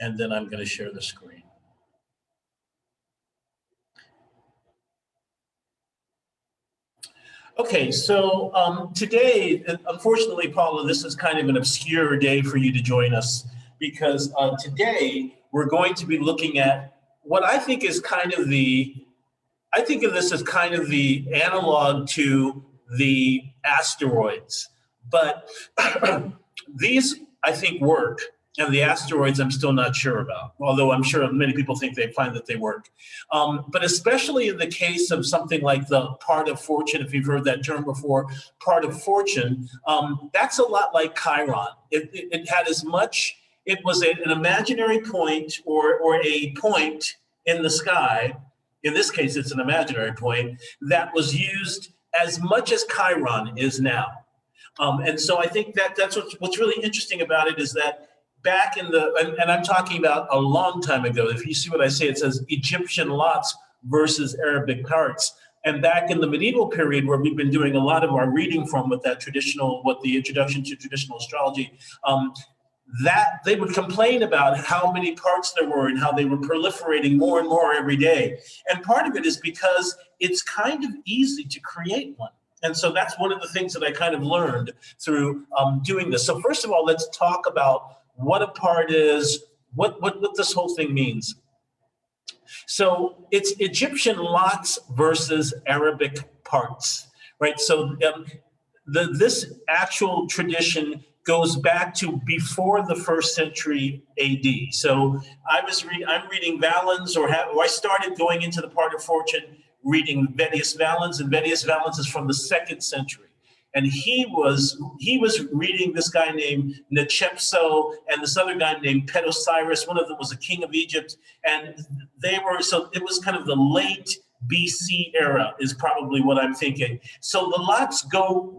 and then I'm going to share the screen. Okay, so today, unfortunately, Paula, this is kind of an obscure day for you to join us, because today we're going to be looking at what I think is kind of I think of this as kind of the analog to the asteroids. But these, I think, work. And the asteroids, I'm still not sure about, although I'm sure many people think they find that they work. But especially in the case of something like the part of fortune, if you've heard that term before, part of fortune, that's a lot like Chiron. It had as much, it was an imaginary point or a point in the sky. In this case, it's an imaginary point that was used as much as Chiron is now. And so I think that's what's really interesting about it, is that back in and I'm talking about a long time ago. If you see what I say, it says Egyptian lots versus Arabic parts. And back in the medieval period, where we've been doing a lot of our reading from with that the introduction to traditional astrology, that they would complain about how many parts there were and how they were proliferating more and more every day. And part of it is because it's kind of easy to create one. And so that's one of the things that I kind of learned through doing this. So first of all, let's talk about what a part is, what this whole thing means. So it's Egyptian lots versus Arabic parts, right? So this actual tradition goes back to before the 1st century AD. So I'm reading Valens, I started going into the part of fortune reading Vettius Valens, and Vettius Valens is from the 2nd century. And he was reading this guy named Nechepso and this other guy named Pedosiris. One of them was a king of Egypt. And so it was kind of the late BC era is probably what I'm thinking. So the lots go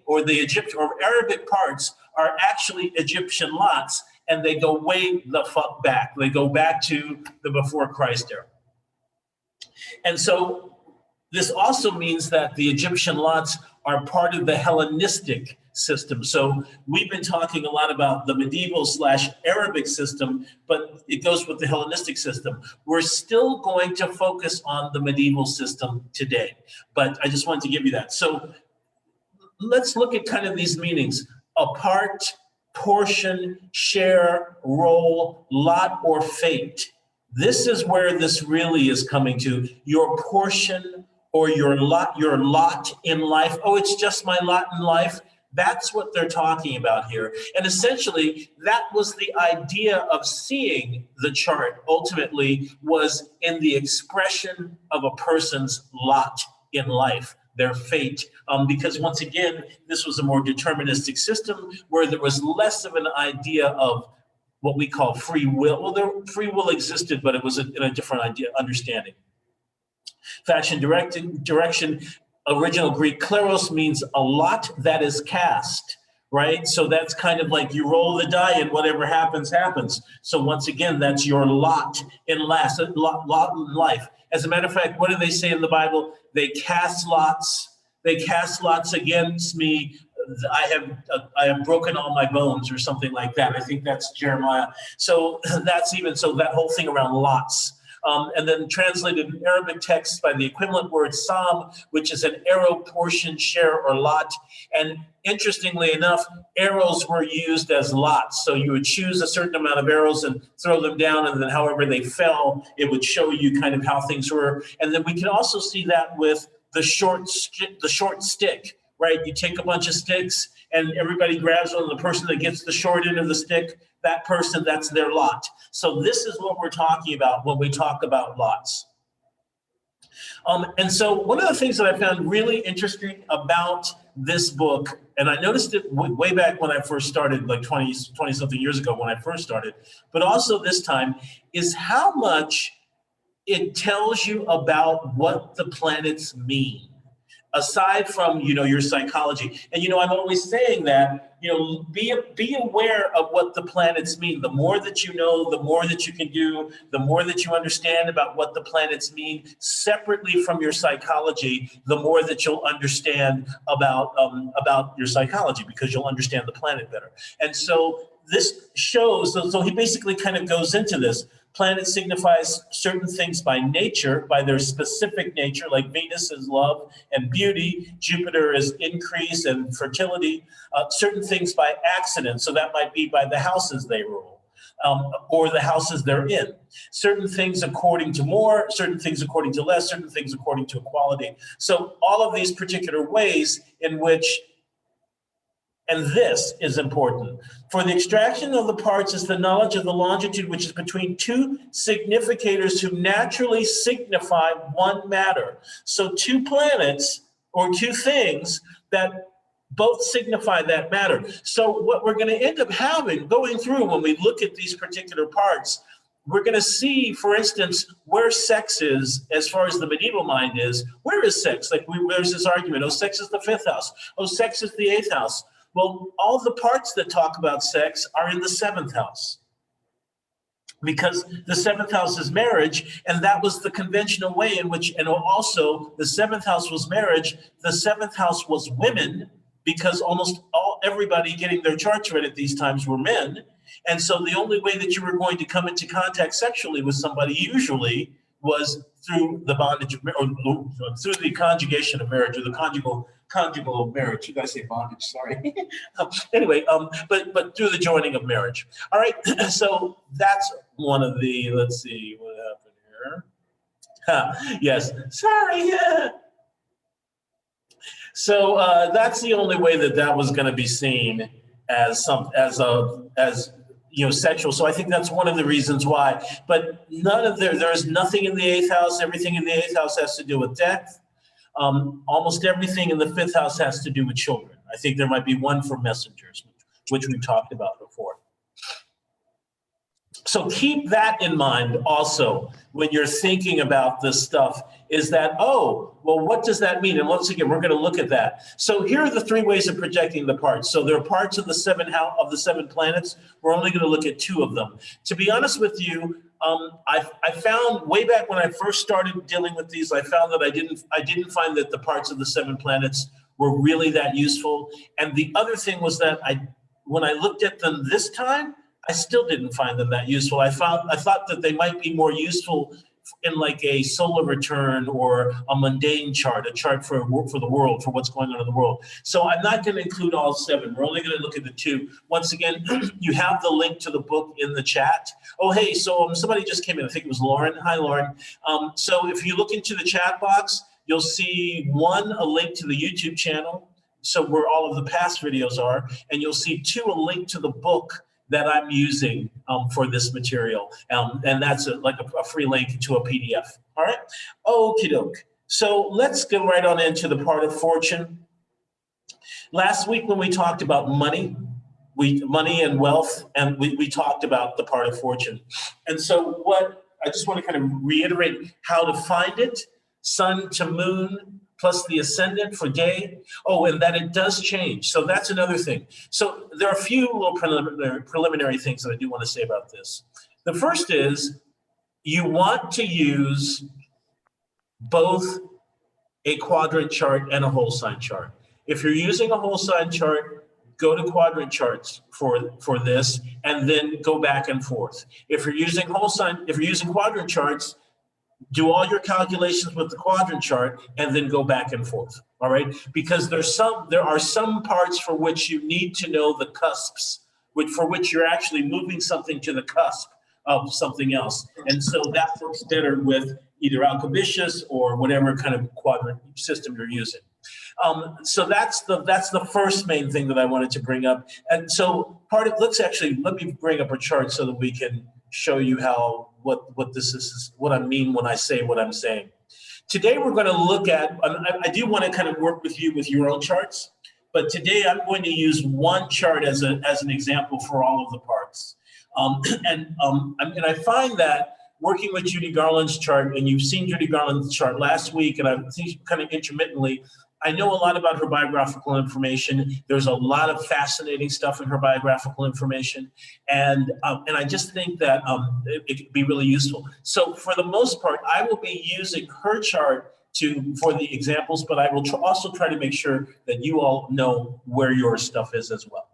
or the Egyptian or Arabic parts are actually Egyptian lots, and they go way the fuck back. They go back to the before Christ era. And so this also means that the Egyptian lots are part of the Hellenistic system. So we've been talking a lot about the medieval/Arabic system, but it goes with the Hellenistic system. We're still going to focus on the medieval system today, but I just wanted to give you that. So let's look at kind of these meanings: a part, portion, share, role, lot, or fate. This is where this really is coming to. Your portion or your lot in life. Oh, it's just my lot in life. That's what they're talking about here. And essentially, that was the idea of seeing the chart ultimately, was in the expression of a person's lot in life, their fate. Because once again, this was a more deterministic system where there was less of an idea of what we call free will. Well, free will existed, but it was in a different understanding. Fashion direction, original Greek kleros means a lot that is cast, right? So that's kind of like you roll the die and whatever happens, happens. So once again, that's your lot in life. As a matter of fact, what do they say in the Bible? They cast lots. They cast lots against me. I have broken all my bones, or something like that. I think that's Jeremiah. So that's so that whole thing around lots. And then translated in Arabic text by the equivalent word sam, which is an arrow, portion, share, or lot. And interestingly enough, arrows were used as lots. So you would choose a certain amount of arrows and throw them down, and then however they fell, it would show you kind of how things were. And then we can also see that with the short stick, right? You take a bunch of sticks and everybody grabs one, and the person that gets the short end of the stick, that person, that's their lot. So this is what we're talking about when we talk about lots. And so one of the things that I found really interesting about this book, and I noticed it way back when I first started, like 20 something years ago when I first started, but also this time, is how much it tells you about what the planets mean, aside from, your psychology. And, I'm always saying that, be aware of what the planets mean. The more that you know, the more that you can do, the more that you understand about what the planets mean separately from your psychology, the more that you'll understand about your psychology, because you'll understand the planet better. And so this shows, so he basically kind of goes into this. Planet signifies certain things by nature, by their specific nature, like Venus is love and beauty, Jupiter is increase and fertility, certain things by accident, so that might be by the houses they rule, or the houses they're in. Certain things according to more, certain things according to less, certain things according to equality. So all of these particular ways in which, and this is important. For the extraction of the parts is the knowledge of the longitude which is between two significators who naturally signify one matter. So two planets or two things that both signify that matter. So what we're going to end up going through when we look at these particular parts, we're going to see, for instance, where sex is as far as the medieval mind is. Where is sex? Like there's this argument, oh, sex is the 5th house. Oh, sex is the 8th house. Well, all the parts that talk about sex are in the 7th house, because the 7th house is marriage, and that was the conventional way in which, and also the 7th house was marriage, the 7th house was women, because almost everybody getting their charts read at these times were men. And so the only way that you were going to come into contact sexually with somebody usually was through the bondage of, or through the conjugation of marriage, or the conjugal marriage. You guys say bondage, sorry. Anyway, but through the joining of marriage. All right, so that's one of the, let's see what happened here. Yes, sorry. So that's the only way that was going to be seen as sexual. So I think that's one of the reasons why. But there's nothing in the 8th house. Everything in the 8th house has to do with death. Almost everything in the 5th house has to do with children. I think there might be one for messengers, which we talked about before. So keep that in mind also when you're thinking about this stuff, is that, oh, well, what does that mean? And once again, we're going to look at that. So here are the 3 ways of projecting the parts. So there are parts of the 7 planets. We're only going to look at 2 of them. To be honest with you, I found way back when I first started dealing with these, I found that I didn't find that the parts of the 7 planets were really that useful. And the other thing was that when I looked at them this time, I still didn't find them that useful. I thought that they might be more useful in like a solar return or a mundane chart, a chart for the world, for what's going on in the world. So I'm not going to include all 7. We're only going to look at the 2. Once again, you have the link to the book in the chat. Oh, hey, so somebody just came in. I think it was Lauren. Hi, Lauren. So if you look into the chat box, you'll see a link to the YouTube channel, so where all of the past videos are, and you'll see 2, a link to the book that I'm using for this material. And that's like a free link to a PDF. All right? Okie doke. So let's go right on into the part of fortune. Last week when we talked about money and wealth, and we talked about the part of fortune. And so I just want to kind of reiterate how to find it. Sun to moon, plus the ascendant for day. Oh, and that it does change. So that's another thing. So there are a few little preliminary things that I do want to say about this. The first is you want to use both a quadrant chart and a whole sign chart. If you're using a whole sign chart, go to quadrant charts for this, and then go back and forth. If you're using quadrant charts, do all your calculations with the quadrant chart and then go back and forth, all right? Because there are some parts for which you need to know the cusps, for which you're actually moving something to the cusp of something else. And so that works better with either Alcabitius or whatever kind of quadrant system you're using. So that's the first main thing that I wanted to bring up. And so let me bring up a chart so that we can show you what this is, what I mean when I say what I'm saying. Today we're going to look at, I do want to kind of work with you with your own charts, but today I'm going to use one chart as an example for all of the parts. And I find that working with Judy Garland's chart, and you've seen Judy Garland's chart last week, and I've seen kind of intermittently, I know a lot about her biographical information. There's a lot of fascinating stuff in her biographical information, and I just think that it could be really useful. So for the most part, I will be using her chart for the examples, but I will also try to make sure that you all know where your stuff is as well.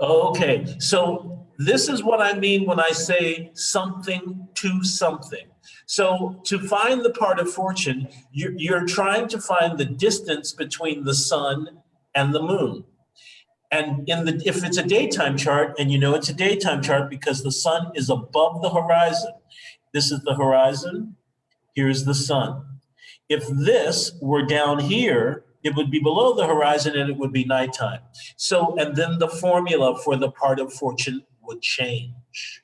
Okay, so this is what I mean when I say something to something. So to find the part of fortune, you're trying to find the distance between the sun and the moon. And if it's a daytime chart, and you know it's a daytime chart because the sun is above the horizon. This is the horizon, here's the sun. If this were down here, it would be below the horizon and it would be nighttime. So, and then the formula for the part of fortune would change.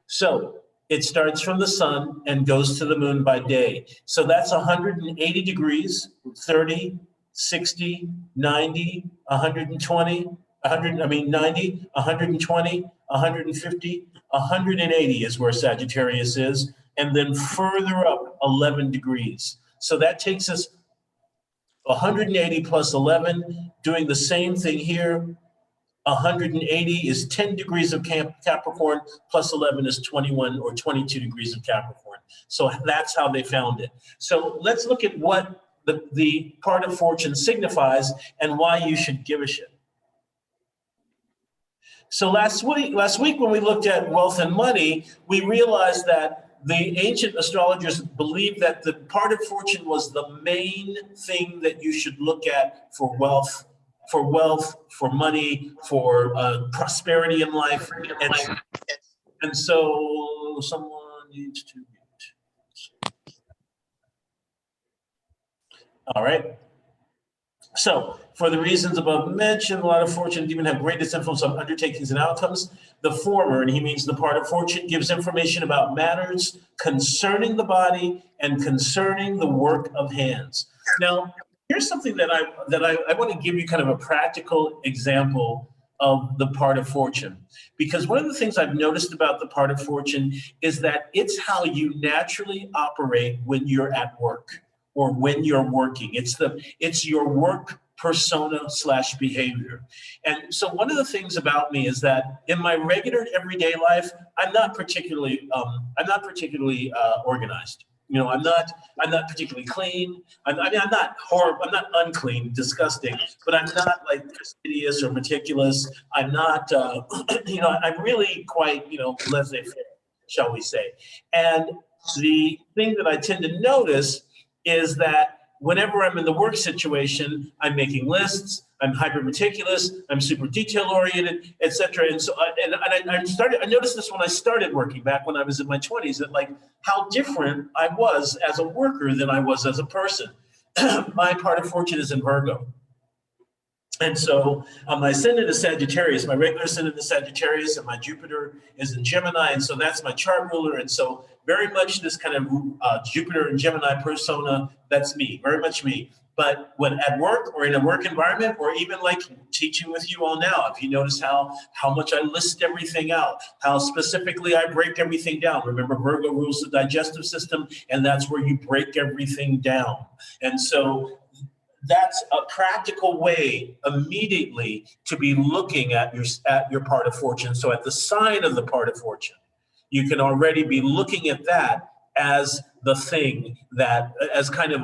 So it starts from the sun and goes to the moon by day. So that's 180 degrees, 30, 60, 90, 120, 100, I mean 90, 120, 150, 180 is where Sagittarius is. And then further up, 11 degrees. So that takes us 180 plus 11, doing the same thing here. 180 is 10 degrees of Capricorn, plus 11 is 21 or 22 degrees of Capricorn. So that's how they found it. So let's look at what the part of fortune signifies and why you should give a shit. So last week when we looked at wealth and money, we realized that the ancient astrologers believed that the part of fortune was the main thing that you should look at for wealth, for money, for prosperity in life. And so someone needs to mute. All right. So, for the reasons above mentioned, a lot of fortune even have greatest influence on undertakings and outcomes. The former, and he means the part of fortune, gives information about matters concerning the body and concerning the work of hands. Now, here's something that I want to give you kind of a practical example of the part of fortune. Because one of the things I've noticed about the part of fortune is that it's how you naturally operate when you're at work or when you're working. It's your work persona / behavior. And so one of the things about me is that in my regular everyday life, I'm not particularly organized. You know, I'm not particularly clean. I'm not horrible. I'm not unclean, disgusting, but I'm not like fastidious or meticulous. I'm not, I'm really quite, laissez-faire, shall we say. And the thing that I tend to notice is that whenever I'm in the work situation, I'm making lists, I'm hyper meticulous, I'm super detail oriented, etc. And so, I noticed this when I started working back when I was in my 20s, that like how different I was as a worker than I was as a person. My part of fortune is in Virgo. And so my ascendant is Sagittarius, my regular ascendant is Sagittarius, and my Jupiter is in Gemini. And so that's my chart ruler. And so very much this kind of Jupiter and Gemini persona, that's me, very much me. But when at work or in a work environment, or even like teaching with you all now, if you notice how much I list everything out, how specifically I break everything down. Remember, Virgo rules the digestive system, and that's where you break everything down. And so that's a practical way immediately to be looking at your part of fortune. So at the sign of the part of fortune, you can already be looking at that as the thing that, as kind of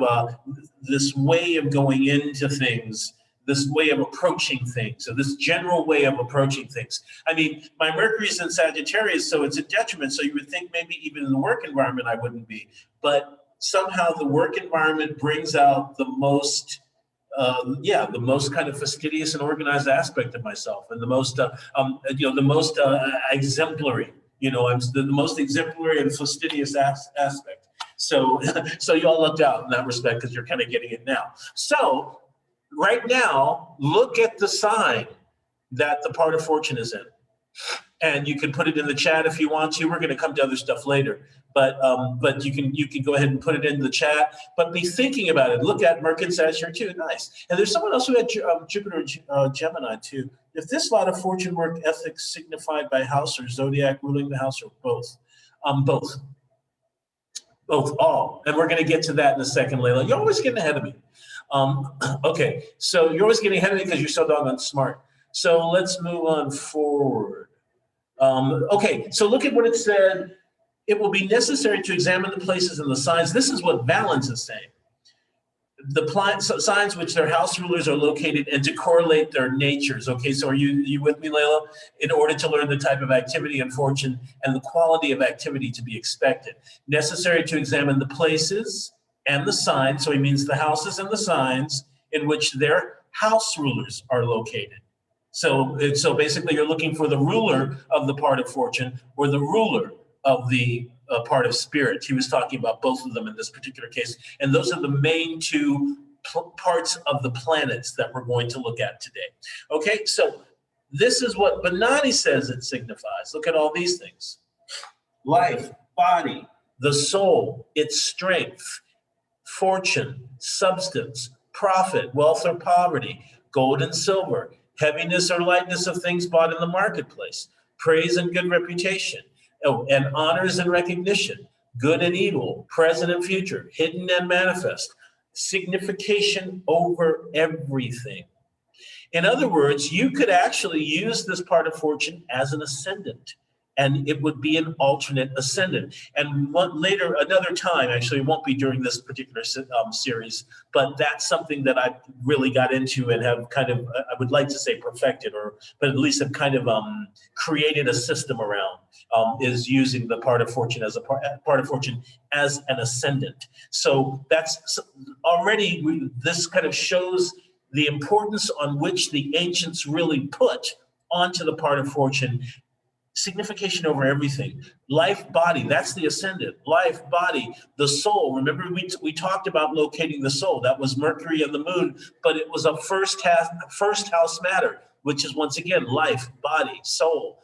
this way of going into things, this way of approaching things, so this general way of approaching things. I mean, my Mercury's in Sagittarius, so it's a detriment. So you would think maybe even in the work environment I wouldn't be, but somehow the work environment brings out the most kind of fastidious and organized aspect of myself, and the most exemplary. I'm the most exemplary and fastidious aspect. So, so you all lucked out in that respect because you're kind of getting it now. So, right now, look at the sign that the part of fortune is in. And you can put it in the chat if you want to. We're going to come to other stuff later, but you can go ahead and put it in the chat. But be thinking about it. Look at Mercury and Sagittarius too. Nice. And there's someone else who had Jupiter and Gemini too. If this lot of fortune work ethics signified by house or zodiac ruling the house, or both, all. And we're going to get to that in a second, Layla. You're always getting ahead of me. Okay, so you're always getting ahead of me because you're so doggone smart. So let's move on forward. Okay, so look at what it said. It will be necessary to examine the places and the signs. This is what Valence is saying. signs which their house rulers are located and to correlate their natures. Okay, so are you with me, Layla? In order to learn the type of activity and fortune and the quality of activity to be expected. Necessary to examine the places and the signs, so he means the houses and the signs in which their house rulers are located. So basically you're looking for the ruler of the part of fortune or the ruler of the part of spirit. He was talking about both of them in this particular case. And those are the main two parts of the planets that we're going to look at today. Okay, so this is what Bonatti says it signifies. Look at all these things. Life, body, the soul, its strength, fortune, substance, profit, wealth or poverty, gold and silver, heaviness or lightness of things bought in the marketplace, praise and good reputation, and honors and recognition, good and evil, present and future, hidden and manifest, signification over everything. In other words, you could actually use this part of fortune as an ascendant, and it would be an alternate ascendant. And later, another time, actually, it won't be during this particular series, but that's something that I really got into and have kind of, I would like to say perfected, but at least have kind of created a system around, is using the part of fortune as a part of fortune as an ascendant. So that's already, this kind of shows the importance on which the ancients really put onto the part of fortune. Signification over everything. Life, body, that's the ascendant. Life, body, the soul. Remember, we talked about locating the soul. That was Mercury and the moon, but it was a first house matter, which is once again life, body, soul.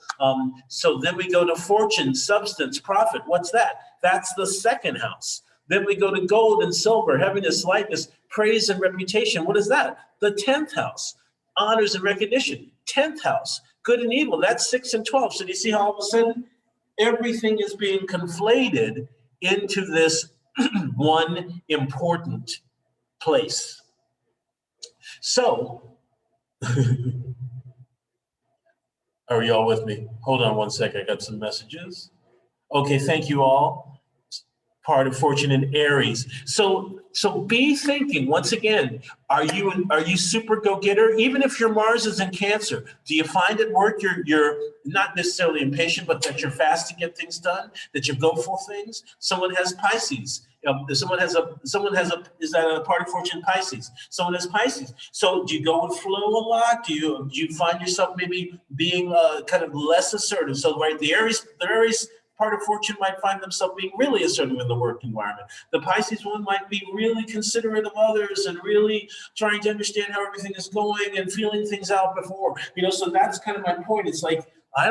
So then we go to fortune, substance, profit. What's that? That's the second house. Then we go to gold and silver, heaviness, lightness, praise and reputation. What is that? The 10th house. Honors and recognition, 10th house. Good and evil, that's 6 and 12. So do you see how all of a sudden everything is being conflated into this one important place? So, are y'all with me? Hold on one sec, I got some messages. Okay, thank you all. Part of fortune in Aries. So be thinking once again, are you super go-getter? Even if your Mars is in Cancer, do you find at work you're not necessarily impatient, but that you're fast to get things done, that you go for things? Someone has Pisces. Someone has is that a part of fortune Pisces? Someone has Pisces. So do you go with flow a lot? Do you find yourself maybe being kind of less assertive? So right, the Aries part of fortune might find themselves being really assertive in the work environment. The Pisces one might be really considerate of others and really trying to understand how everything is going and feeling things out before. So that's kind of my point. It's like, I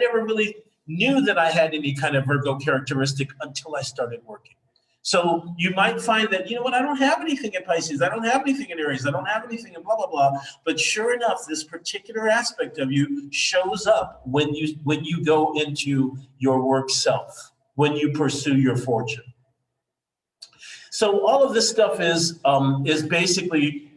never really knew that I had any kind of Virgo characteristic until I started working. So you might find that, you know what, I don't have anything in Pisces, I don't have anything in Aries, I don't have anything in blah, blah, blah. But sure enough, this particular aspect of you shows up when you go into your work self, when you pursue your fortune. So all of this stuff is basically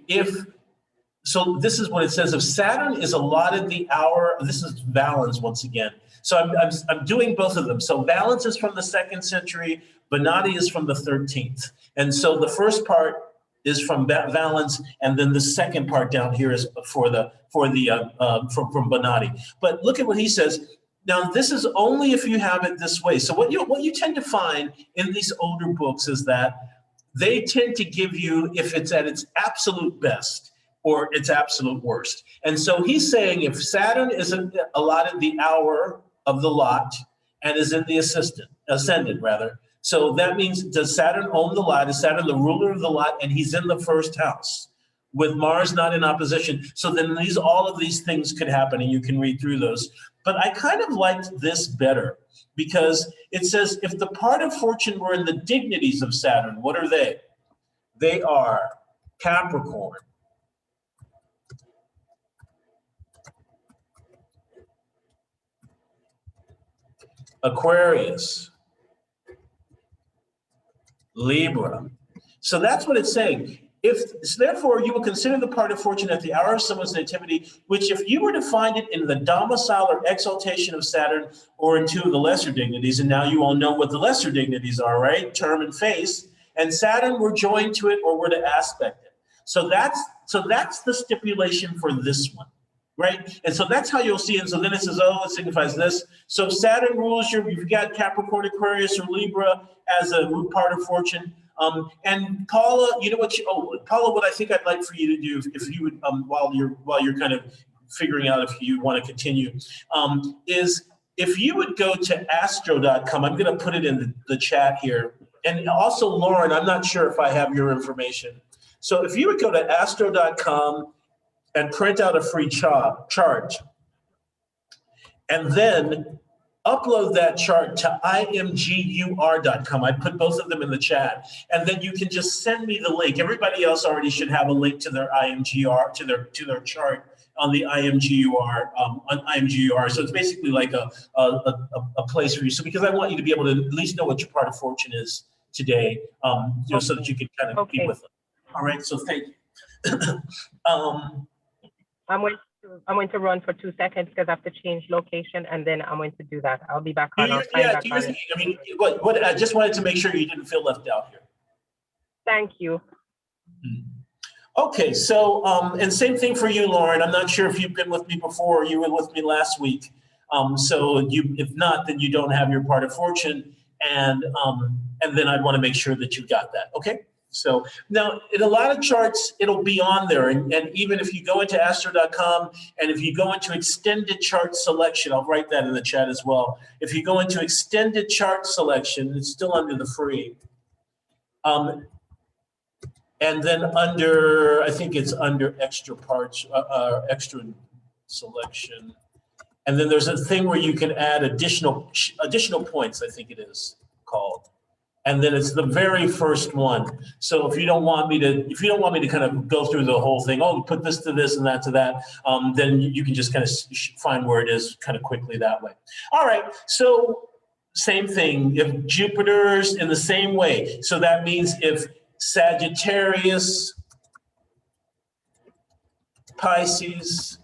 so this is what it says. If Saturn is allotted the hour, this is Valens once again. So I'm doing both of them. So Valens is from the 2nd century, Bonatti is from the 13th. And so the first part is from Valens, and then the second part down here is from Bonatti. But look at what he says. Now, this is only if you have it this way. So what you tend to find in these older books is that they tend to give you, if it's at its absolute best or its absolute worst. And so he's saying if Saturn is allotted the hour of the lot and is in the ascendant rather. So that means, does Saturn own the lot? Is Saturn the ruler of the lot? And he's in the first house with Mars not in opposition. So then all of these things could happen, and you can read through those. But I kind of liked this better because it says if the part of fortune were in the dignities of Saturn, what are they? They are Capricorn, Aquarius, Libra. So that's what it's saying. Therefore, you will consider the part of fortune at the hour of someone's nativity, which if you were to find it in the domicile or exaltation of Saturn or in two of the lesser dignities, and now you all know what the lesser dignities are, right? Term and face. and Saturn we're joined to it or we're to aspect it. So that's the stipulation for this one, right? And so that's how you'll see it. So then it says, oh, it signifies this. So Saturn rules you've got Capricorn, Aquarius, or Libra as a root part of fortune. And Paula, you know what? Paula, what I think I'd like for you to do, if you would, while you're kind of figuring out if you want to continue, is if you would go to astro.com. I'm going to put it in the chat here, and also Lauren, I'm not sure if I have your information. So if you would go to astro.com and print out a free chart, and then upload that chart to imgur.com. I put both of them in the chat, and then you can just send me the link. Everybody else already should have a link to their IMGR, to their chart on the IMGUR, on IMGUR. So it's basically like a place for you. So because I want you to be able to at least know what your part of fortune is today, so that you can kind of keep with it. All right, so thank you. I'm going to run for 2 seconds because I have to change location, and then I'm going to do that. I'll be back on. I mean, what I just wanted to make sure you didn't feel left out here. Thank you. Okay, so and same thing for you, Lauren. I'm not sure if you've been with me before or you were with me last week. So if not, then you don't have your part of fortune, and then I'd want to make sure that you got that. Okay. So now in a lot of charts, it'll be on there. And even if you go into astro.com and if you go into extended chart selection, I'll write that in the chat as well. If you go into extended chart selection, it's still under the free. And then under, I think it's under extra parts, extra selection. And then there's a thing where you can add additional points, I think it is called. And then it's the very first one. So if you don't want me to kind of go through the whole thing, oh, put this to this and that to that, then you can just kind of find where it is kind of quickly that way. All right, so same thing. If Jupiter's in the same way, so that means if Sagittarius, Pisces,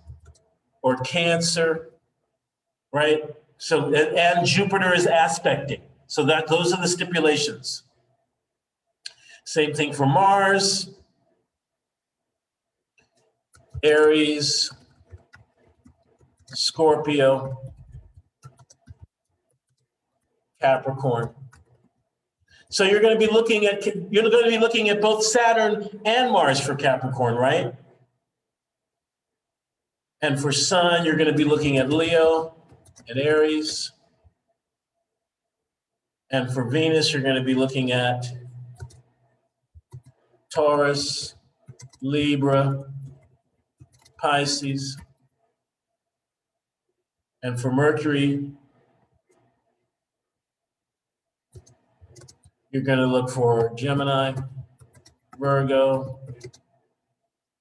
or Cancer, right? So and Jupiter is aspecting. So those are the stipulations. Same thing for Mars, Aries, Scorpio, Capricorn. So you're going to be looking at both Saturn and Mars for Capricorn, right? And for Sun, you're going to be looking at Leo and Aries. And for Venus, you're going to be looking at Taurus, Libra, Pisces. And for Mercury, you're going to look for Gemini, Virgo,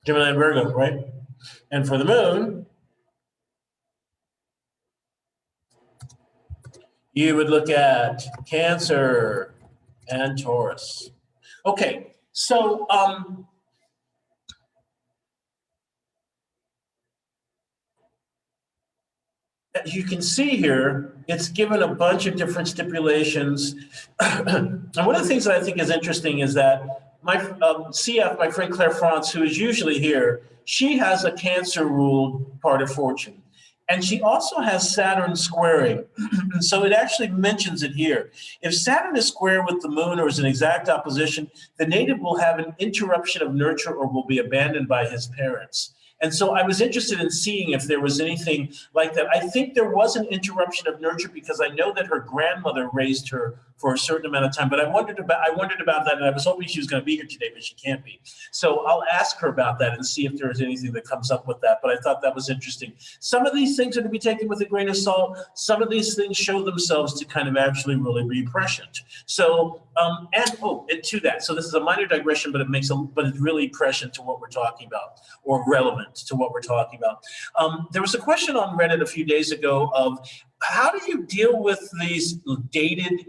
Gemini and Virgo, right? And for the Moon, you would look at Cancer and Taurus. Okay, so as you can see here, it's given a bunch of different stipulations. And one of the things that I think is interesting is that my CF, my friend Claire France, who is usually here, she has a Cancer-ruled part of fortune. And she also has Saturn squaring. So it actually mentions it here. If Saturn is square with the moon or is in exact opposition, the native will have an interruption of nurture or will be abandoned by his parents. And so I was interested in seeing if there was anything like that. I think there was an interruption of nurture because I know that her grandmother raised her for a certain amount of time, but I wondered about that, and I was hoping she was going to be here today, but she can't be. So I'll ask her about that and see if there is anything that comes up with that, but I thought that was interesting. Some of these things are to be taken with a grain of salt. Some of these things show themselves to kind of actually really be prescient. So, and to that, so this is a minor digression, but it's really prescient to what we're talking about, or relevant to what we're talking about. There was a question on Reddit a few days ago of how do you deal with these dated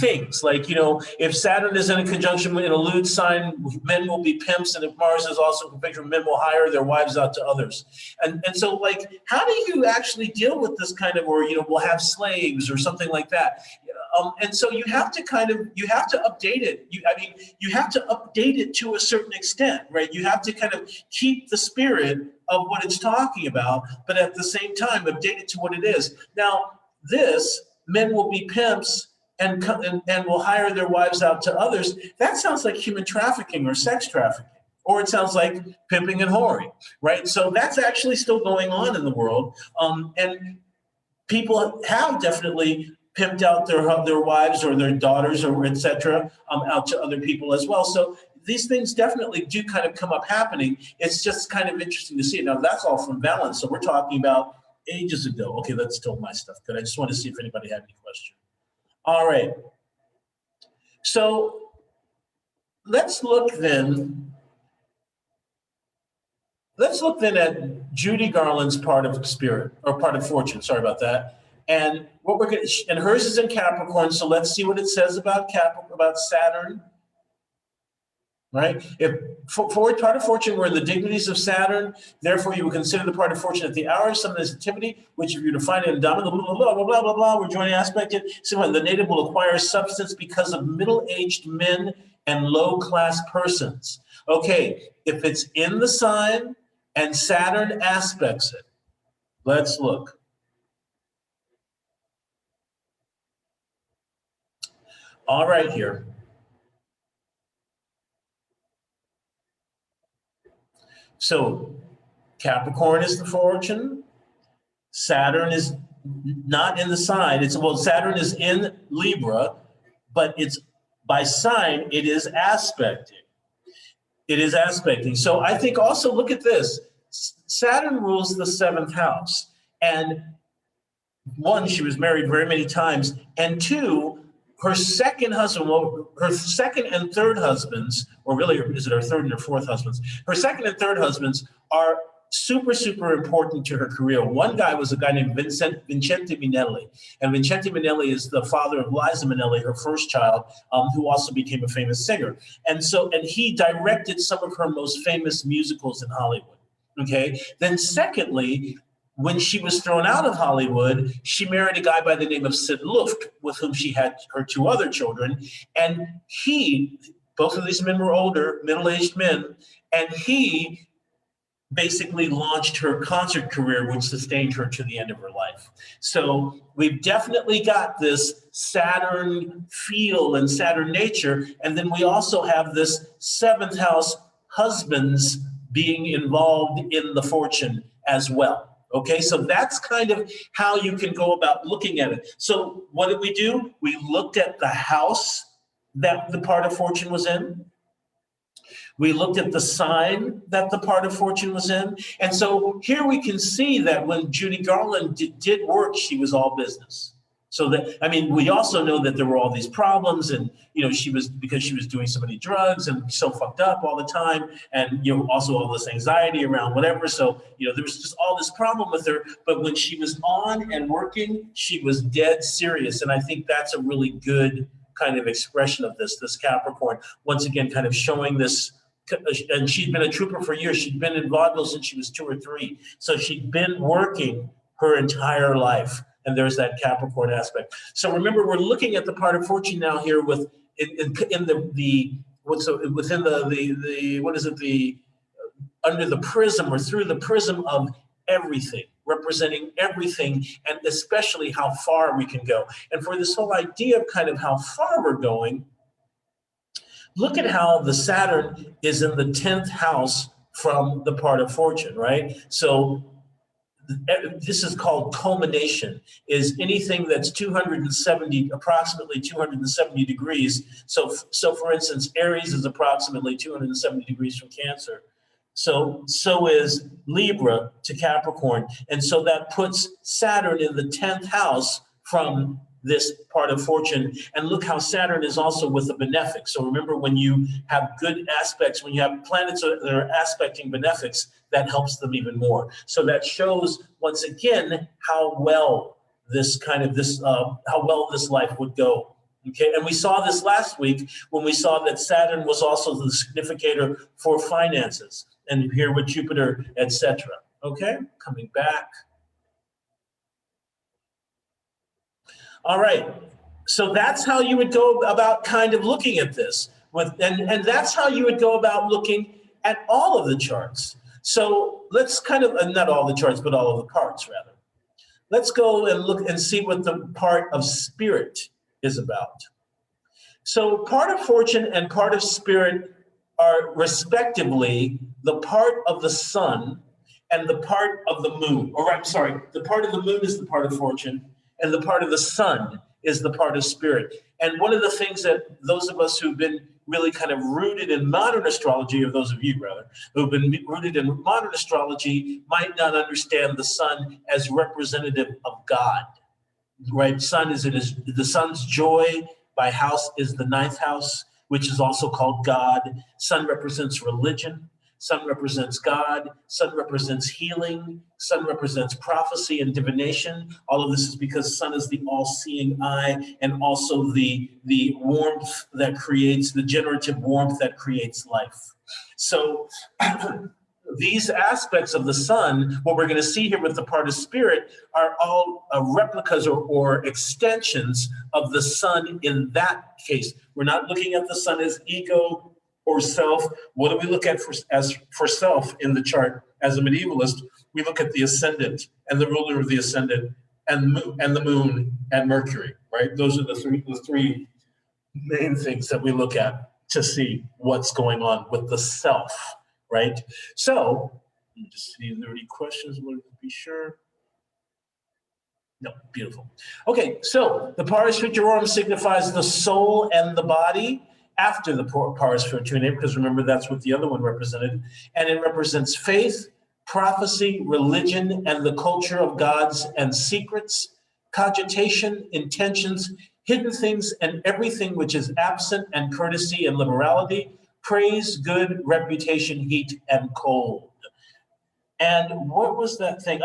things? Like, you know, if Saturn is in a conjunction in a lewd sign, men will be pimps, and if Mars is also in conjunction, men will hire their wives out to others. And so, like, how do you actually deal with this kind of, or, you know, we'll have slaves or something like that? And so you have to update it. You have to update it to a certain extent, right? You have to kind of keep the spirit of what it's talking about, but at the same time, update it to what it is. Now, men will be pimps and will hire their wives out to others. That sounds like human trafficking or sex trafficking, or it sounds like pimping and whoring, right? So that's actually still going on in the world. And people have definitely pimped out their wives or their daughters or et cetera, out to other people as well. So these things definitely do kind of come up happening. It's just kind of interesting to see it. Now, that's all from Balance. So we're talking about ages ago. Okay, that's still my stuff. Good. I just want to see if anybody had any question. All right. So let's look then at Judy Garland's part of spirit, or part of fortune. Sorry about that. And what we're going to, and hers is in Capricorn. So let's see what it says about Saturn. Right? If for part of fortune were in the dignities of Saturn, therefore you would consider the part of fortune at the hour of some sensitivity, which if you define it in dominant, blah, blah, blah, blah, blah, blah, we're joining aspected. So the native will acquire substance because of middle-aged men and low-class persons. Okay, if it's in the sign and Saturn aspects it, let's look. All right here. So Capricorn is the fortune. Saturn is not in the sign. Saturn is in Libra, but it's by sign, it is aspecting. It is aspecting. So I think also look at this. Saturn rules the 7th house. And one, she was married very many times. And two, her second husband, her second and third husbands, or really, is it her third and her fourth husbands? Her second and third husbands are super, super important to her career. One guy was a guy named Vincente Minnelli. And Vincente Minnelli is the father of Liza Minnelli, her first child, who also became a famous singer. And he directed some of her most famous musicals in Hollywood. Okay. Then secondly, when she was thrown out of Hollywood, she married a guy by the name of Sid Luft, with whom she had her 2 other children. And both of these men were older, middle-aged men, and he basically launched her concert career, which sustained her to the end of her life. So we've definitely got this Saturn feel and Saturn nature. And then we also have this 7th house husbands being involved in the fortune as well. Okay, so that's kind of how you can go about looking at it. So what did we do? We looked at the house that the part of fortune was in. We looked at the sign that the part of fortune was in. And so here we can see that when Judy Garland did work, she was all business. So we also know that there were all these problems, and, because she was doing so many drugs and so fucked up all the time, and, also all this anxiety around whatever. So, there was just all this problem with her. But when she was on and working, she was dead serious. And I think that's a really good kind of expression of this Capricorn, once again, kind of showing this. And she'd been a trooper for years. She'd been in vaudeville since she was 2 or 3. So she'd been working her entire life. And there's that Capricorn aspect. So remember, we're looking at the part of fortune now here under the prism, or through the prism of everything, representing everything, and especially how far we can go. And for this whole idea of kind of how far we're going, look at how the Saturn is in the 10th house from the part of fortune, right? So this is called culmination, is anything that's approximately 270 degrees. So for instance, Aries is approximately 270 degrees from Cancer. So is Libra to Capricorn. And so that puts Saturn in the 10th house from this part of fortune. And look how Saturn is also with the benefic. So remember, when you have good aspects, when you have planets that are aspecting benefics, that helps them even more. So that shows, once again, how well this life would go. Okay, and we saw this last week when we saw that Saturn was also the significator for finances, and here with Jupiter, etc. Okay, coming back. All right. So that's how you would go about kind of looking at this. And that's how you would go about looking at all of the charts. So let's kind of, not all the charts, but all of the parts rather. Let's go and look and see what the part of spirit is about. So part of fortune and part of spirit are respectively the part of the sun and the part of the moon. Or I'm sorry, the part of the moon is the part of fortune and the part of the sun is the part of spirit. And one of the things that those of us who've been really kind of rooted in modern astrology, or those of you rather, who've been rooted in modern astrology might not understand the sun as representative of God, right? Sun is the sun's joy by house is the ninth house, which is also called God. Sun represents religion. Sun represents God. Sun represents healing. Sun represents prophecy and divination. All of this is because sun is the all-seeing eye and also the warmth that creates, the generative warmth that creates life. So these aspects of the sun, what we're going to see here with the part of spirit, are all replicas or extensions of the sun in that case. We're not looking at the sun as ego or self. What do we look at for self in the chart? As a medievalist, we look at the ascendant and the ruler of the ascendant and the moon and Mercury, right? Those are the three main things that we look at to see what's going on with the self, right? So, let me just see if there are any questions. I want to be sure. No, beautiful. Okay, so the pars futurorum signifies the soul and the body after the pars fortunae, because remember that's what the other one represented, and it represents faith, prophecy, religion, and the culture of gods and secrets, cogitation, intentions, hidden things, and everything which is absent, and courtesy and liberality, praise, good, reputation, heat, and cold. And what was that thing?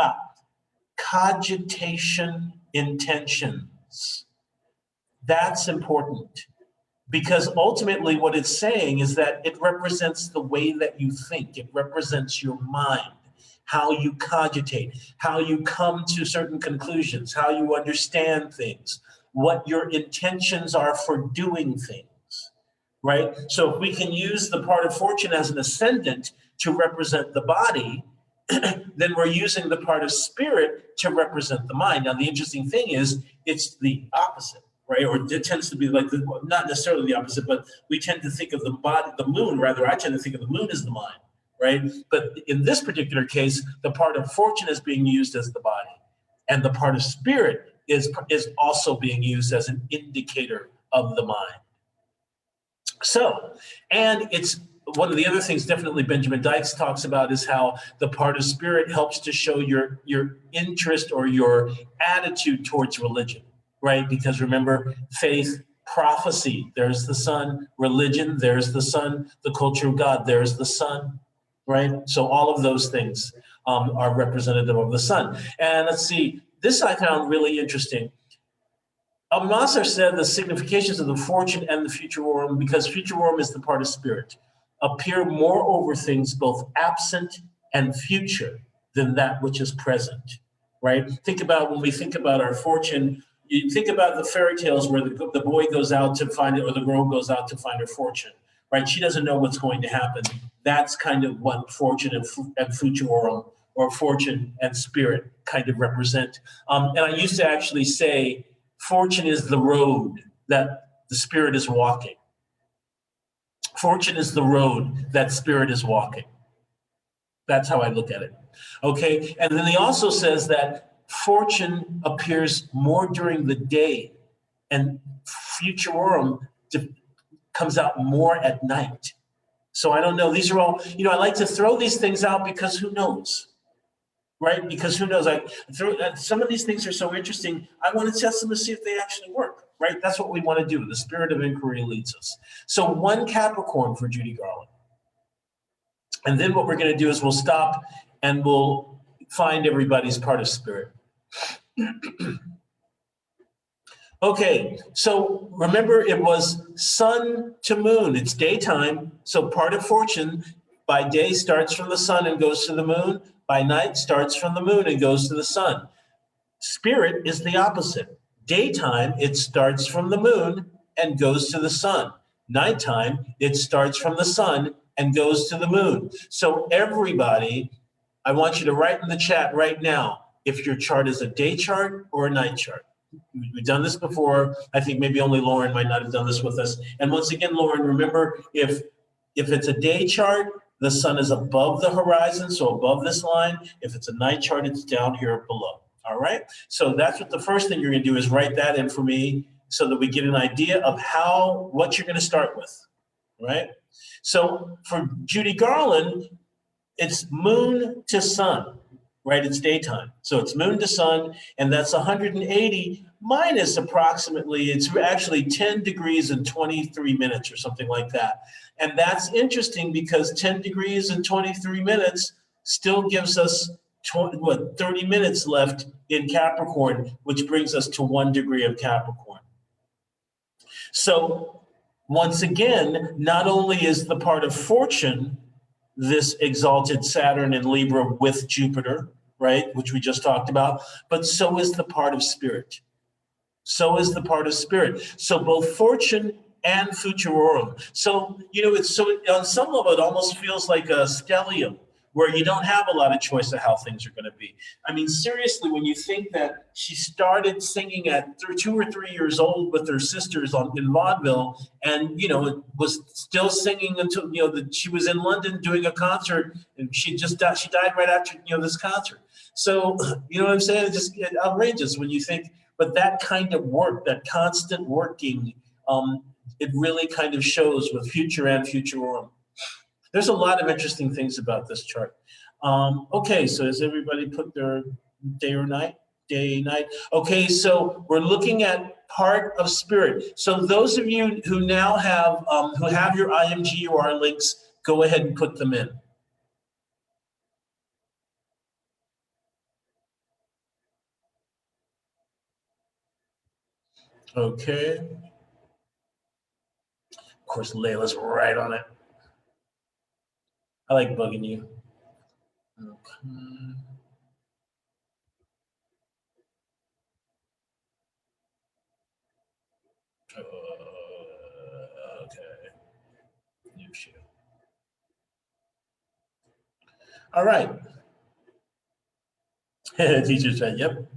Cogitation, intentions. That's important. Because ultimately what it's saying is that it represents the way that you think. It represents your mind, how you cogitate, how you come to certain conclusions, how you understand things, what your intentions are for doing things, right? So if we can use the part of fortune as an ascendant to represent the body, then we're using the part of spirit to represent the mind. Now, the interesting thing is it's the opposite. Right, or it tends to be like not necessarily the opposite, but we tend to think of the body, the moon. Rather, I tend to think of the moon as the mind, right? But in this particular case, the part of fortune is being used as the body, and the part of spirit is also being used as an indicator of the mind. So, and it's one of the other things definitely Benjamin Dykes talks about is how the part of spirit helps to show your interest or your attitude towards religion. Right? Because remember, faith, prophecy, there's the sun, religion, there's the sun, the culture of God, there's the sun, right? So all of those things are representative of the sun. And let's see, this I found really interesting. Almasar said the significations of the fortune and the futurorum, because futurorum is the part of spirit, appear more over things both absent and future than that which is present, right? Think about when we think about our fortune, you think about the fairy tales where the boy goes out to find it or the girl goes out to find her fortune, right? She doesn't know what's going to happen. That's kind of what fortune and futurorum or fortune and spirit kind of represent. And I used to actually say fortune is the road that the spirit is walking. Fortune is the road that spirit is walking. That's how I look at it. Okay, and then he also says that fortune appears more during the day and futurorum comes out more at night. So I don't know. These are all, I like to throw these things out because who knows, right? Because who knows? Some of these things are so interesting. I want to test them to see if they actually work, right? That's what we want to do. The spirit of inquiry leads us. So one Capricorn for Judy Garland. And then what we're going to do is we'll stop and we'll find everybody's part of spirit. Okay, so remember it was sun to moon. It's daytime. So part of fortune by day starts from the sun and goes to the moon. By night starts from the moon and goes to the sun. Spirit is the opposite. Daytime, it starts from the moon and goes to the sun. Nighttime, it starts from the sun and goes to the moon. So everybody, I want you to write in the chat right now if your chart is a day chart or a night chart. We've done this before. I think maybe only Lauren might not have done this with us. And once again, Lauren, remember, if it's a day chart, the sun is above the horizon, so above this line. If it's a night chart, it's down here below. All right? So that's what the first thing you're going to do is write that in for me so that we get an idea of what you're going to start with, right? So for Judy Garland, it's moon to sun, right? It's daytime. So it's moon to sun, and that's 180 minus approximately, it's actually 10 degrees and 23 minutes or something like that. And that's interesting because 10 degrees and 23 minutes still gives us 30 minutes left in Capricorn, which brings us to 1 degree of Capricorn. So once again, not only is the part of fortune this exalted Saturn in Libra with Jupiter, right, which we just talked about, but so is the part of spirit. So is the part of spirit. So both fortune and futurorum. So, it's on some level, it almost feels like a stellium where you don't have a lot of choice of how things are going to be. I mean, seriously, when you think that she started singing at 2 or 3 years old with her sisters in vaudeville, and was still singing until she was in London doing a concert, and she died right after this concert. So you know what I'm saying? It's outrageous when you think. But that kind of work, that constant working, it really kind of shows with future and futurorum. There's a lot of interesting things about this chart. Okay, so has everybody put their day or night? Day, night. Okay, so we're looking at part of spirit. So those of you who now have your IMGUR links, go ahead and put them in. Okay. Of course, Layla's right on it. I like bugging you. Okay. Okay. New shoe. All right. Teacher said, yep.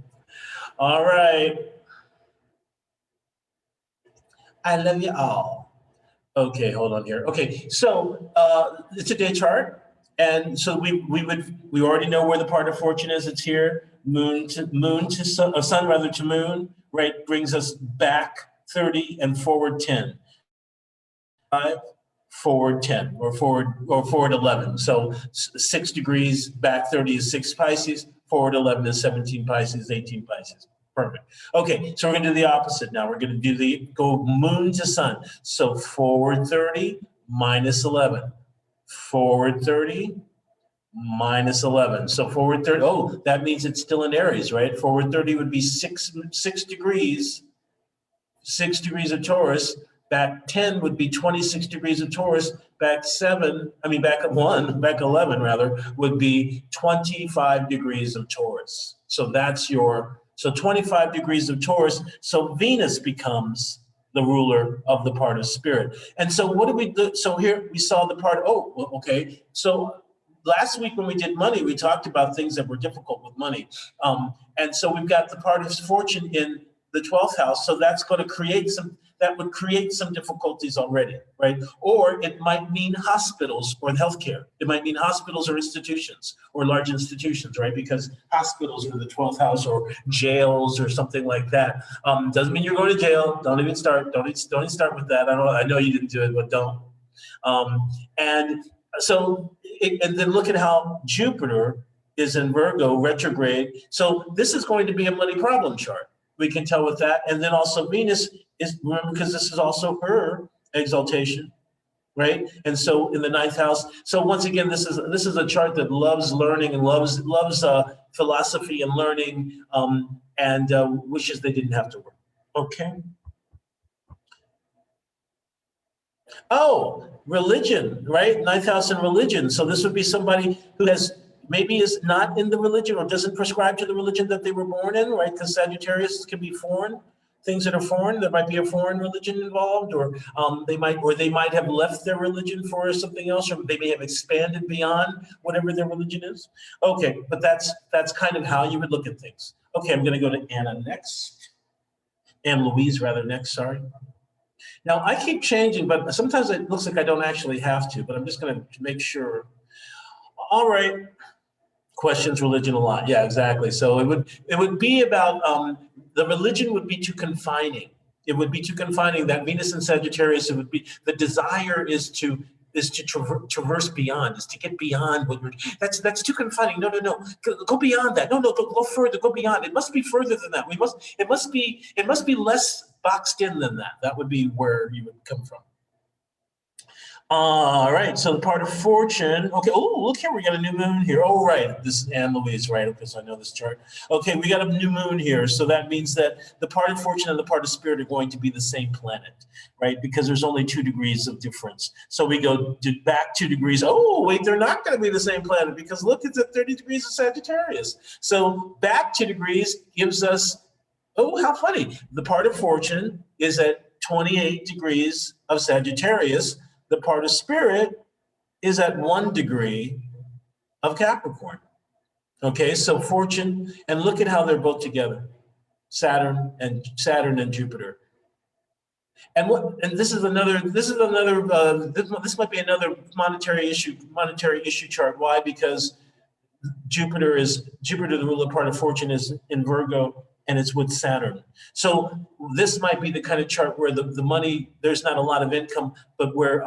All right. I love you all. Okay, hold on here. Okay, so it's a day chart, and so we already know where the part of fortune is. It's here. Moon to sun, sun rather to moon. Right, brings us back 30 and forward 10. 5, forward 10, or forward 11. So 6 degrees back 30 is 6 Pisces. Forward 11 is 17 Pisces, 18 Pisces. Perfect. Okay, so we're going to do the opposite now. We're going to go moon to sun. So forward 30 minus 11. Forward 30 minus 11. So forward 30, oh, that means it's still in Aries, right? Forward 30 would be 6 degrees, 6 degrees of Taurus. Back 10 would be 26 degrees of Taurus. Back 11 rather, would be 25 degrees of Taurus. So that's so 25 degrees of Taurus. So Venus becomes the ruler of the part of spirit. And so what did we do? So here we saw the part, okay. So last week when we did money, we talked about things that were difficult with money. And so we've got the part of fortune in the 12th house. So that's going to create some difficulties already, right? Or it might mean hospitals or healthcare. It might mean hospitals or institutions or large institutions, right? Because hospitals are the 12th house, or jails or something like that. Doesn't mean you're going to jail. Don't even start. Don't even start with that. I know you didn't do it, but don't. And then look at how Jupiter is in Virgo retrograde. So this is going to be a money problem chart. We can tell with that. And then also Venus is, remember, because this is also her exaltation, right? And so in the 9th house. So once again, this is a chart that loves learning and loves philosophy and learning, and wishes they didn't have to work. Okay. Oh, religion, right? 9th house and religion. So this would be somebody who maybe is not in the religion or doesn't prescribe to the religion that they were born in, right? Because Sagittarius can be foreign. Things that are foreign, there might be a foreign religion involved, or they might have left their religion for something else, or they may have expanded beyond whatever their religion is. Okay, but that's kind of how you would look at things. Okay, I'm going to go to Anna next. Anne Louise, rather, next, sorry. Now, I keep changing, but sometimes it looks like I don't actually have to, but I'm just going to make sure. All right. Questions religion a lot. Yeah, exactly. So it would be about the religion would be too confining. It would be too confining. That Venus and Sagittarius, it would be the desire is to traverse beyond, is to get beyond what we're, that's too confining. No, go beyond that. No, go further, go beyond. It must be further than that. It must be less boxed in than that. That would be where you would come from. All right, so the part of fortune. Okay, oh, look here, we got a new moon here. Oh, right, this is Anne Louise, right? Okay, so I know this chart. Okay, we got a new moon here, so that means that the part of fortune and the part of spirit are going to be the same planet, right? Because there's only 2 degrees of difference. So we go back 2 degrees. Oh, wait, they're not going to be the same planet because look, it's at 30 degrees of Sagittarius. So back 2 degrees gives us, oh, how funny. The part of fortune is at 28 degrees of Sagittarius. The part of spirit is at 1 degree of Capricorn. Okay, so fortune, and look at how they're both together, Saturn and Jupiter. And this might be another monetary issue chart. Why? Because Jupiter, the ruler part of fortune, is in Virgo, and it's with Saturn. So this might be the kind of chart where the money, there's not a lot of income, but where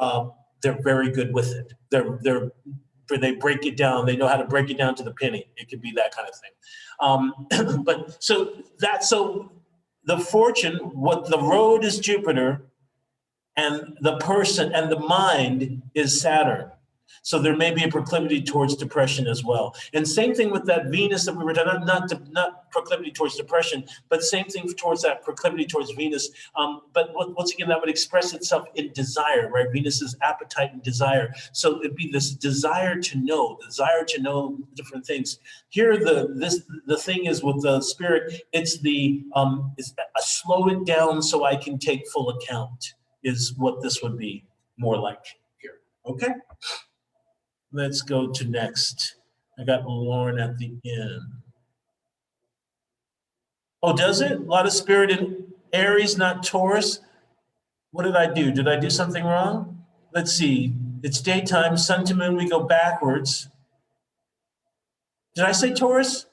they're very good with it. They break it down. They know how to break it down to the penny. It could be that kind of thing. But so the fortune, what the road is Jupiter, and the person and the mind is Saturn. So there may be a proclivity towards depression as well. And same thing with that Venus that we were talking about, not proclivity towards depression, but same thing towards that proclivity towards Venus. But once again, that would express itself in desire, right? Venus's appetite and desire. So it'd be this desire to know different things. Here, the thing is with the spirit, it's slow it down so I can take full account is what this would be more like here. Okay. Let's go to next. I got Lauren at the end. Oh, does it? A lot of spirit in Aries, not Taurus. What did I do? Did I do something wrong? Let's see. It's daytime, sun to moon, we go backwards. Did I say Taurus?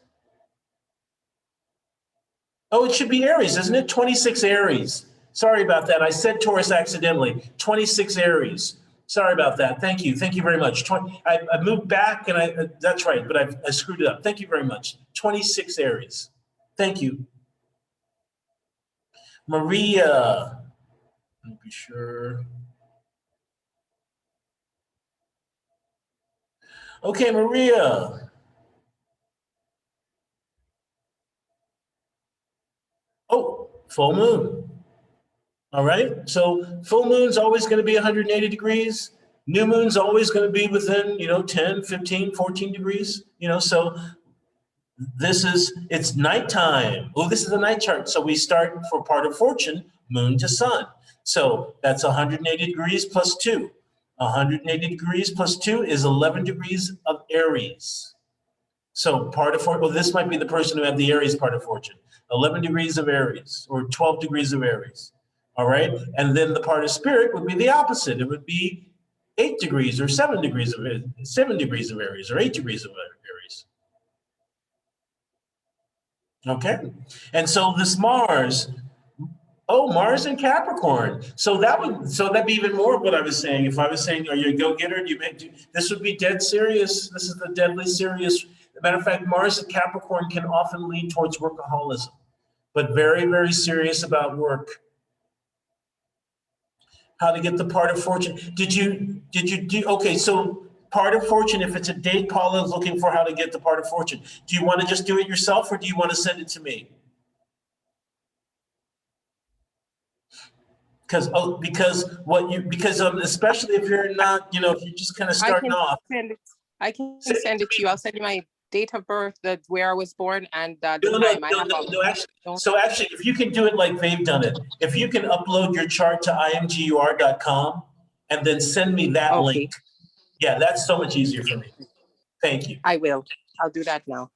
Oh, it should be Aries, isn't it? 26 Aries. Sorry about that. I said Taurus accidentally. 26 Aries. Sorry about that. Thank you. Thank you very much. I moved back and that's right, but I screwed it up. Thank you very much. 26 Aries. Thank you. Maria. Let me be sure. Okay, Maria. Oh, full moon. All right, so full moon's always going to be 180 degrees. New moon's always going to be within, 10, 15, 14 degrees, so it's nighttime. Oh, this is a night chart. So we start for part of fortune, moon to sun. So that's 180 degrees plus 2. 180 degrees plus 2 is 11 degrees of Aries. So part of fortune, well, this might be the person who had the Aries part of fortune. 11 degrees of Aries or 12 degrees of Aries. All right. And then the part of spirit would be the opposite. It would be 8 degrees or 7 degrees of Aries or 8 degrees of Aries. Okay. And so this Mars in Capricorn. So that'd be even more of what I was saying. If I was saying, are you a go-getter? This would be dead serious. This is the deadly serious. Matter of fact, Mars in Capricorn can often lead towards workaholism, but very, very serious about work. How to get the part of fortune. Did you do, okay, so part of fortune, if it's a date, Paula is looking for how to get the part of fortune. Do you want to just do it yourself or do you want to send it to me? Because especially if you're not, if you're just kind of starting off. I can send it to you. I'll send you my date of birth, where I was born, and the No, time. I have no, actually, so actually, if you can do it like they've done it, if you can upload your chart to imgur.com and then send me that link. Yeah, that's so much easier for me. Thank you. I will. I'll do that now.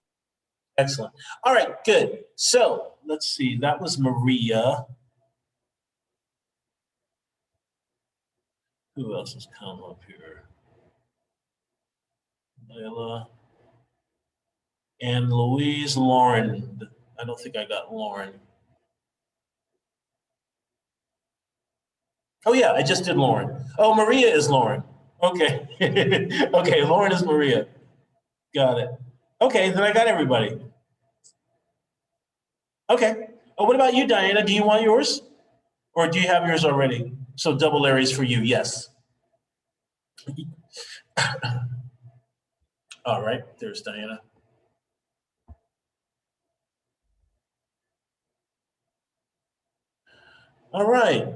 Excellent. All right, good. So let's see. That was Maria. Who else has come up here? Layla. And Louise, Lauren. I don't think I got Lauren. Oh yeah, I just did Lauren. Oh, Maria is Lauren. Okay. Okay, Lauren is Maria. Got it. Okay, then I got everybody. Okay. Oh, what about you, Diana? Do you want yours? Or do you have yours already? So double Aries for you, yes. All right, there's Diana. All right.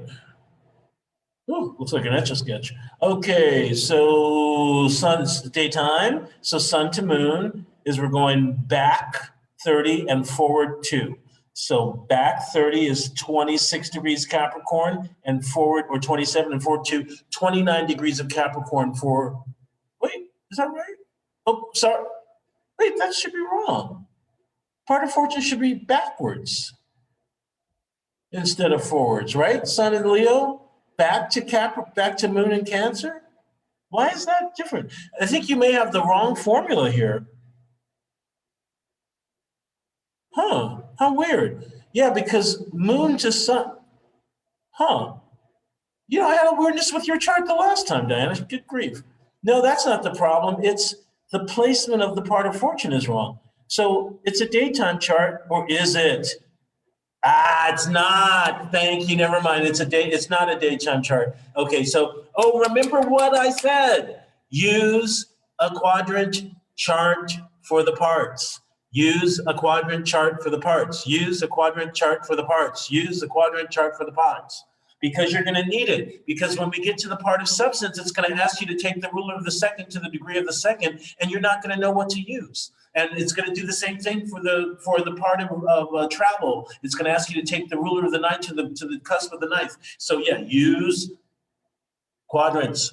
Ooh, looks like an Etch-a-Sketch. Okay, so sun's daytime. So sun to moon is we're going back 30 and forward 2. So back 30 is 26 degrees Capricorn and forward, or 27 and forward 2, 29 degrees of Capricorn for, wait, is that right? Oh, sorry. Wait, that should be wrong. Part of fortune should be backwards instead of forwards, right? Sun in Leo, back to moon in Cancer. Why is that different? I think you may have the wrong formula here. Huh, how weird. Yeah, because moon to sun. Huh. You know, I had a weirdness with your chart the last time, Diana. Good grief. No, that's not the problem. It's the placement of the part of fortune is wrong. So it's a daytime chart, or is it? Ah, it's not. Thank you. Never mind. It's not a daytime chart. Okay, so remember what I said. Use a quadrant chart for the parts. Use a quadrant chart for the parts. Use a quadrant chart for the parts. Use a quadrant chart for the parts. Because you're going to need it. Because when we get to the part of substance, it's going to ask you to take the ruler of the second to the degree of the second, and you're not going to know what to use. And it's going to do the same thing for the part of travel. It's going to ask you to take the ruler of the ninth to the cusp of the ninth. So yeah, use quadrants.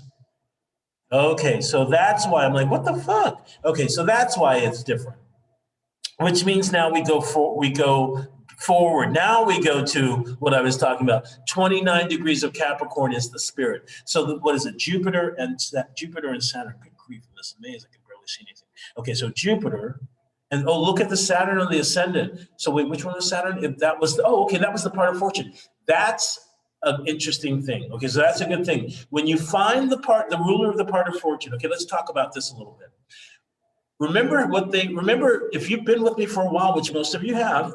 Okay, so that's why I'm like, what the fuck? Okay, so that's why it's different. Which means now we go forward. Now we go to what I was talking about. 29 degrees of Capricorn is the spirit. So what is it? Jupiter and Saturn. Good grief, this is amazing. I can barely see anything. Okay, so Jupiter, and look at the Saturn on the ascendant. So wait, which one was Saturn? If that was that was the part of fortune. That's an interesting thing. Okay, so that's a good thing. When you find the ruler of the part of fortune. Okay, let's talk about this a little bit. Remember if you've been with me for a while, which most of you have,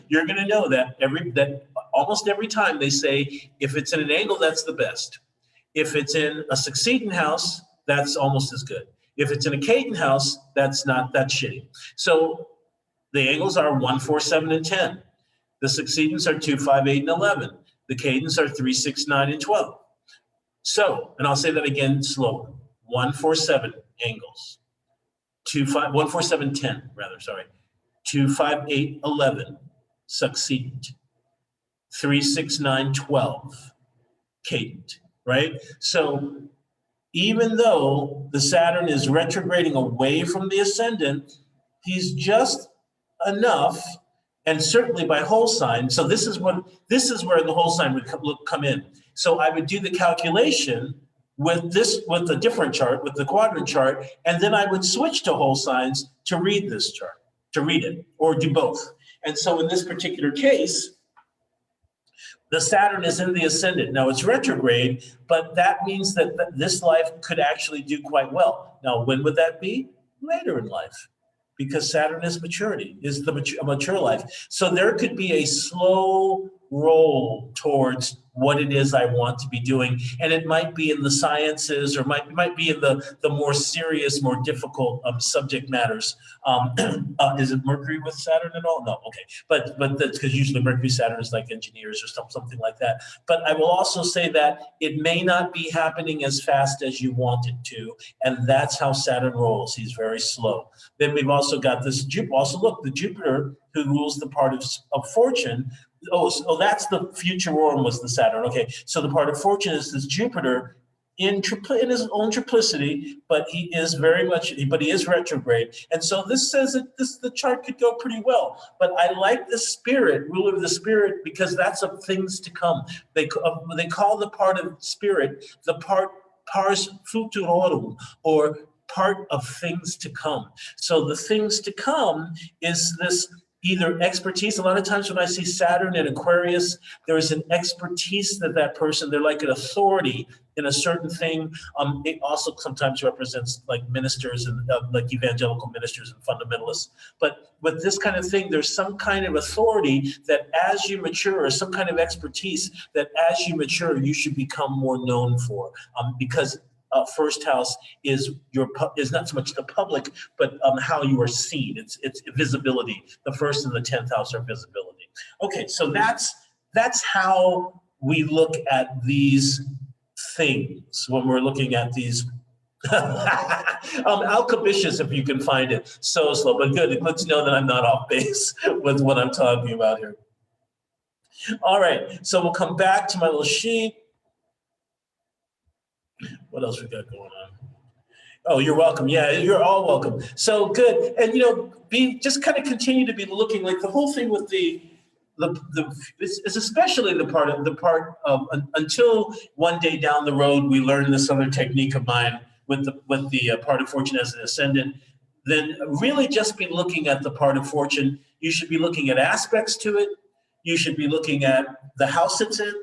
you're going to know that almost every time they say, if it's in an angle, that's the best. If it's in a succeeding house, that's almost as good. If it's in a cadent house, that's shitty. So the angles are 1, 4, 7, and 10. The succeedings are 2, 5, 8, and 11. The cadents are 3, 6, 9, and 12. So, and I'll say that again slower. 1, 4, 7 angles. 2, 5, 1, 4, 7, 10, rather, sorry. 2, 5, 8, 11, succeedent. 3, 6, 9, 12, cadent, right? So even though the Saturn is retrograding away from the ascendant, he's just enough, and certainly by whole sign. So this is where the whole sign would come in. So I would do the calculation with a different chart, with the quadrant chart, and then I would switch to whole signs to read this chart, to read it, or do both. And so in this particular case, the Saturn is in the ascendant. Now it's retrograde, but that means that this life could actually do quite well. Now, when would that be? Later in life, because Saturn is maturity, is a mature life. So there could be a slow roll towards what it is I want to be doing. And it might be in the sciences, or might be in the more serious, more difficult subject matters. Is it Mercury with Saturn at all? No, okay. But that's because usually Mercury, Saturn is like engineers or something like that. But I will also say that it may not be happening as fast as you want it to. And that's how Saturn rolls. He's very slow. Then we've also got this, also look, the Jupiter, who rules the part of fortune. Oh, that's the futurorum was the Saturn. Okay, so the part of fortune is this Jupiter in his own triplicity, but he is he is retrograde. And so this says that the chart could go pretty well. But I like the spirit, ruler of the spirit, because that's of things to come. They call the part of spirit the pars futurorum, or part of things to come. So the things to come is this either expertise. A lot of times when I see Saturn in Aquarius, there is an expertise that person, they're like an authority in a certain thing. It also sometimes represents like ministers and like evangelical ministers and fundamentalists. But with this kind of thing, there's some kind of authority that as you mature, or some kind of expertise that as you mature, you should become more known for, because first house is not so much the public, but how you are seen. It's visibility. The first and the 10th house are visibility. Okay, so that's how we look at these things when we're looking at these. Alcabitious, if you can find it. So slow, but good. Let's know that I'm not off base with what I'm talking about here. All right, so we'll come back to my little sheet. What else we got going on? Oh, you're welcome. Yeah, you're all welcome. So good. And just kind of continue to be looking, like the whole thing with it's especially the part of until one day down the road we learn this other technique of mine with the part of fortune as an ascendant. Then really just be looking at the part of fortune. You should be looking at aspects to it. You should be looking at the house it's in,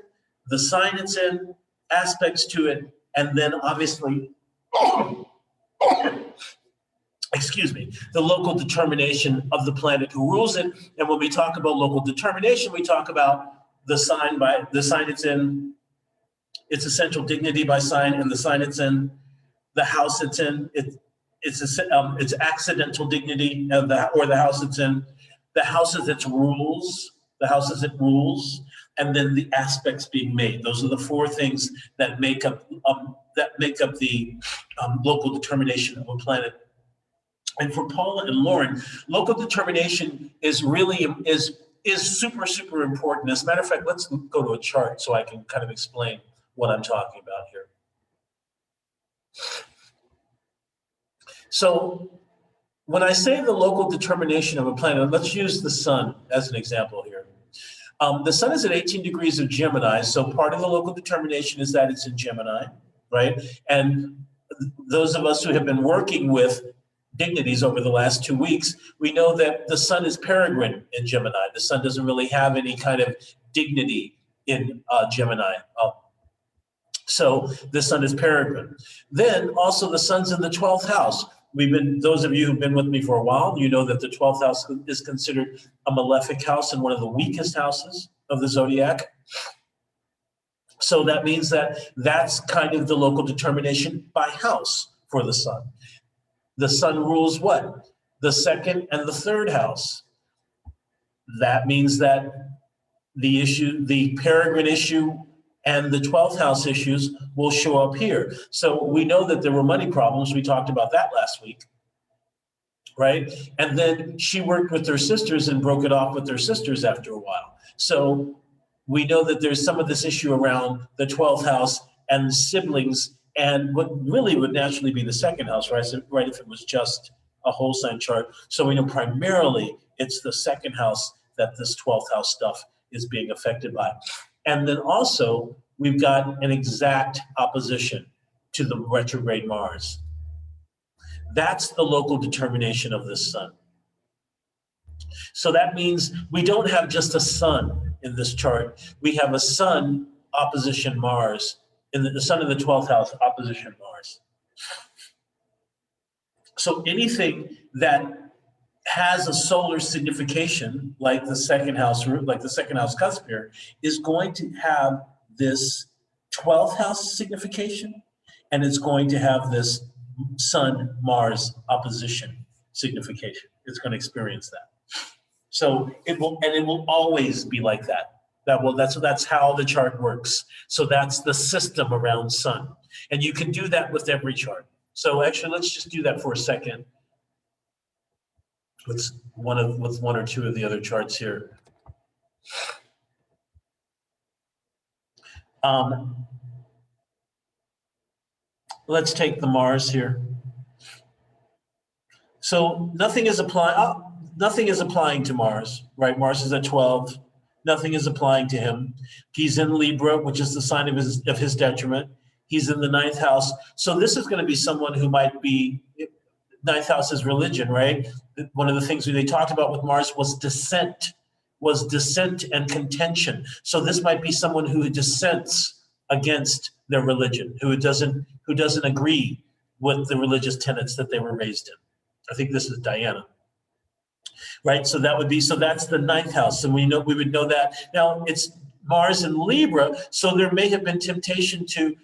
the sign it's in, aspects to it, and then obviously, excuse me, the local determination of the planet who rules it. And when we talk about local determination, we talk about the sign it's in, its essential dignity by sign, and the sign it's in, the house it's in, its accidental dignity of the house it's in, the houses it rules, and then the aspects being made. Those are the four things that make up the local determination of a planet. And for Paula and Lauren, local determination is really super, super important. As a matter of fact, let's go to a chart so I can kind of explain what I'm talking about here. So when I say the local determination of a planet, let's use the sun as an example here. The sun is at 18 degrees of Gemini, so part of the local determination is that it's in Gemini, right? And those of us who have been working with dignities over the last 2 weeks, we know that the sun is peregrine in Gemini. The sun doesn't really have any kind of dignity in Gemini. So the sun is peregrine. Then also the sun's in the 12th house. Those of you who've been with me for a while, you know that the 12th house is considered a malefic house and one of the weakest houses of the zodiac. So that means that that's kind of the local determination by house for the sun. The sun rules what? The second and the third house. That means that the peregrine issue and the 12th house issues will show up here. So we know that there were money problems. We talked about that last week, right? And then she worked with her sisters and broke it off with her sisters after a while. So we know that there's some of this issue around the 12th house and siblings, and what really would naturally be the second house, right? So, right, if it was just a whole sign chart. So we know primarily it's the second house that this 12th house stuff is being affected by. And then also, we've got an exact opposition to the retrograde Mars. That's the local determination of the sun. So that means we don't have just a sun in this chart. We have a sun opposition Mars, the sun in the 12th house opposition Mars. So anything that has a solar signification, like the second house cusp here, is going to have this 12th house signification, and it's going to have this Sun-Mars opposition signification. It's going to experience that. So it will always be like that. That's how the chart works. So that's the system around Sun. And you can do that with every chart. So actually, let's just do that for a second. With one or two of the other charts here. Let's take the Mars here. So nothing is applying to Mars, right? Mars is at 12. Nothing is applying to him. He's in Libra, which is the sign of his detriment. He's in the 9th house. So this is going to be someone who might be, 9th house is religion, right? One of the things they talked about with Mars was dissent and contention. So this might be someone who dissents against their religion, who doesn't agree with the religious tenets that they were raised in. I think this is Diana. Right, so that's the 9th house, and we would know that. Now it's Mars in Libra, so there may have been temptation to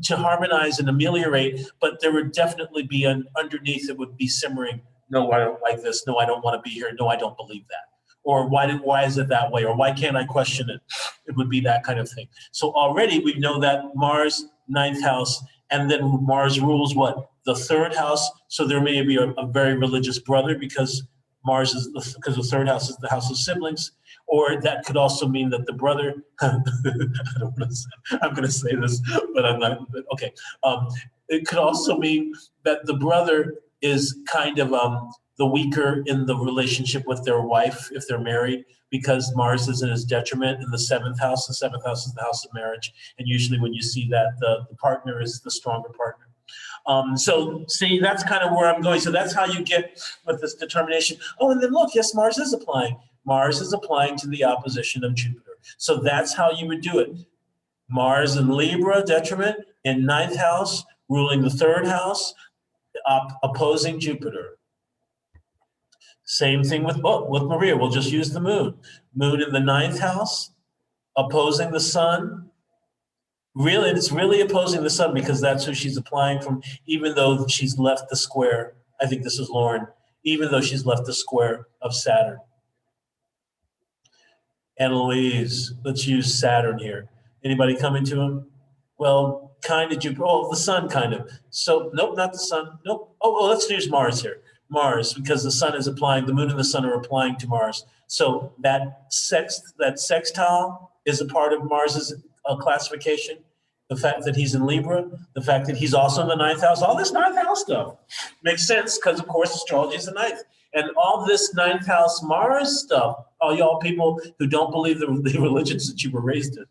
harmonize and ameliorate, but there would definitely be underneath it would be simmering. No, I don't like this. No, I don't want to be here. No, I don't believe that. Or why is it that way? Or why can't I question it? It would be that kind of thing. So already we know that Mars 9th house, and then Mars rules what? The 3rd house. So there may be a very religious brother because the 3rd house is the house of siblings, or that could also mean that the brother. I'm going to say this, but I'm not. Okay, it could also mean that the brother is kind of the weaker in the relationship with their wife if they're married, because Mars is in his detriment in the 7th house. The 7th house is the house of marriage, and usually when you see that, the partner is the stronger partner. So see, that's kind of where I'm going. So that's how you get with this determination. Oh, and then look, yes, Mars is applying. Mars is applying to the opposition of Jupiter. So that's how you would do it. Mars in Libra, detriment, in 9th house, ruling the 3rd house, opposing Jupiter. Same thing with Maria. We'll just use the moon. Moon in the 9th house, opposing the sun. Really, it's really opposing the sun because that's who she's applying from, even though she's left the square. I think this is Lauren, even though she's left the square of Saturn. And Louise, let's use Saturn here. Anybody coming to him? Well, kind of Jupiter. Oh, the sun, kind of. So, nope, not the sun. Nope. Oh, let's use Mars here. Mars, because the sun is applying, the moon and the sun are applying to Mars. So that sextile is a part of Mars's classification. The fact that he's in Libra, the fact that he's also in the 9th house, all this 9th house stuff makes sense because, of course, astrology is the 9th. And all this 9th house Mars stuff, all y'all people who don't believe the religions that you were raised in.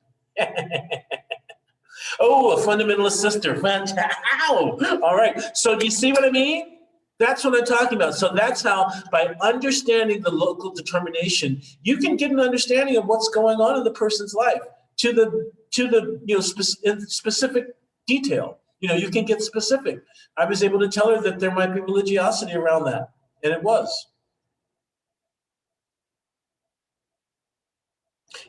Oh, a fundamentalist sister. Fantastic. All right. So do you see what I mean? That's what I'm talking about. So that's how, by understanding the local determination, you can get an understanding of what's going on in the person's life to the specific detail. You can get specific. I was able to tell her that there might be religiosity around that, and it was.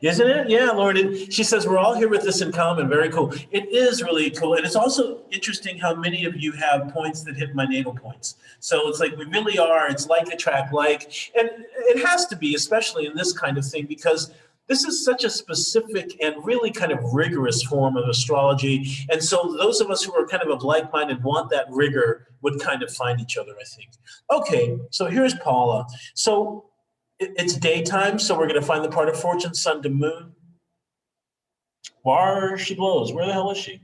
Isn't it? Yeah, Lauren. She says, we're all here with this in common. Very cool. It is really cool. And it's also interesting how many of you have points that hit my natal points. So it's like we really are. It's like attract like. And it has to be, especially in this kind of thing, because this is such a specific and really kind of rigorous form of astrology. And so those of us who are kind of like-minded want that rigor would kind of find each other, I think. Okay, so here's Paula. So it's daytime, so we're going to find the part of fortune, sun to moon. Where she blows. Where the hell is she?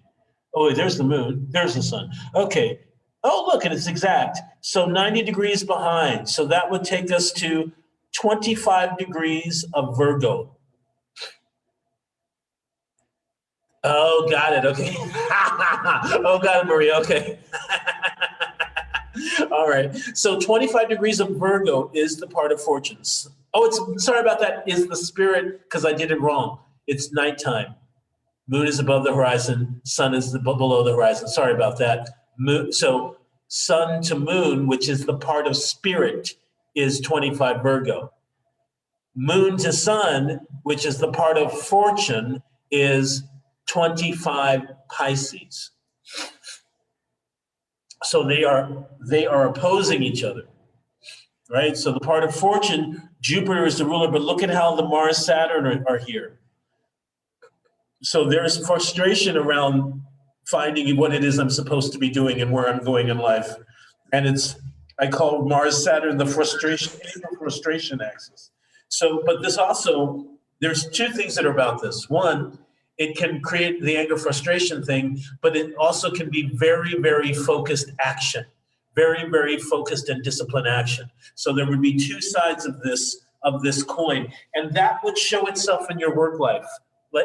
Oh, wait, there's the moon. There's the sun. Okay. Oh, look, and it's exact. So 90 degrees behind. So that would take us to 25 degrees of Virgo. Oh, got it. Okay. Oh, got it, Maria. Okay. All right. So 25 degrees of Virgo is the part of fortunes. Oh, sorry about that. Is the spirit, because I did it wrong. It's nighttime. Moon is above the horizon. Sun is below the horizon. Sorry about that. So sun to moon, which is the part of spirit, is 25 Virgo. Moon to sun, which is the part of fortune, is 25 Pisces. So they are opposing each other, right? So the part of fortune, Jupiter is the ruler, but look at how the Mars, Saturn are here. So there's frustration around finding what it is I'm supposed to be doing and where I'm going in life. And I call Mars, Saturn the frustration axis. So, but this also, there's two things that are about this. One, it can create the anger frustration thing, but it also can be very, very focused action, very, very focused and disciplined action. So there would be two sides of this coin, and that would show itself in your work life.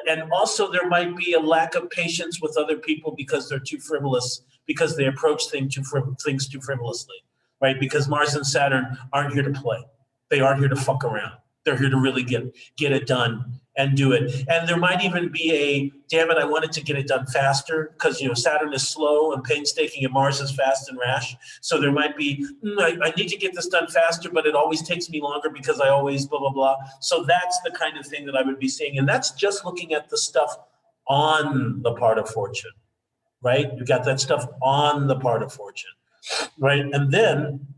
And also there might be a lack of patience with other people because they're too frivolous, because they approach things too frivolously, right? Because Mars and Saturn aren't here to play. They aren't here to fuck around. They're here to really get it done and do it. And there might even be damn it, I wanted to get it done faster, because Saturn is slow and painstaking and Mars is fast and rash. So there might be, I need to get this done faster, but it always takes me longer because I always blah, blah, blah. So that's the kind of thing that I would be seeing. And that's just looking at the stuff on the part of fortune, right? You got that stuff on the part of fortune, right? And then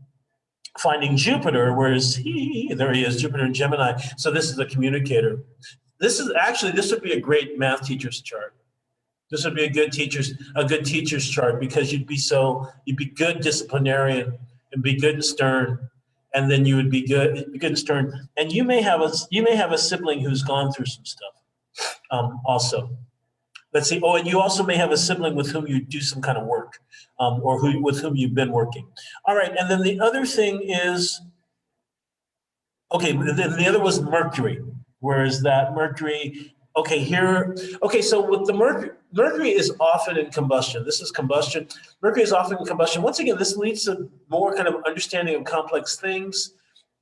finding Jupiter, whereas there he is, Jupiter in Gemini. So this is a communicator. This would be a great math teacher's chart. This would be a good teacher's chart, because you'd be good disciplinarian and be good and stern, and then you would be good and stern. And you may have a sibling who's gone through some stuff, also. Let's see. Oh, and you also may have a sibling with whom you do some kind of work, or with whom you've been working. All right, and then the other thing is, okay, the other was Mercury. Whereas that Mercury, so with the Mercury is often in combustion. This is combustion. Mercury is often in combustion. Once again, this leads to more kind of understanding of complex things,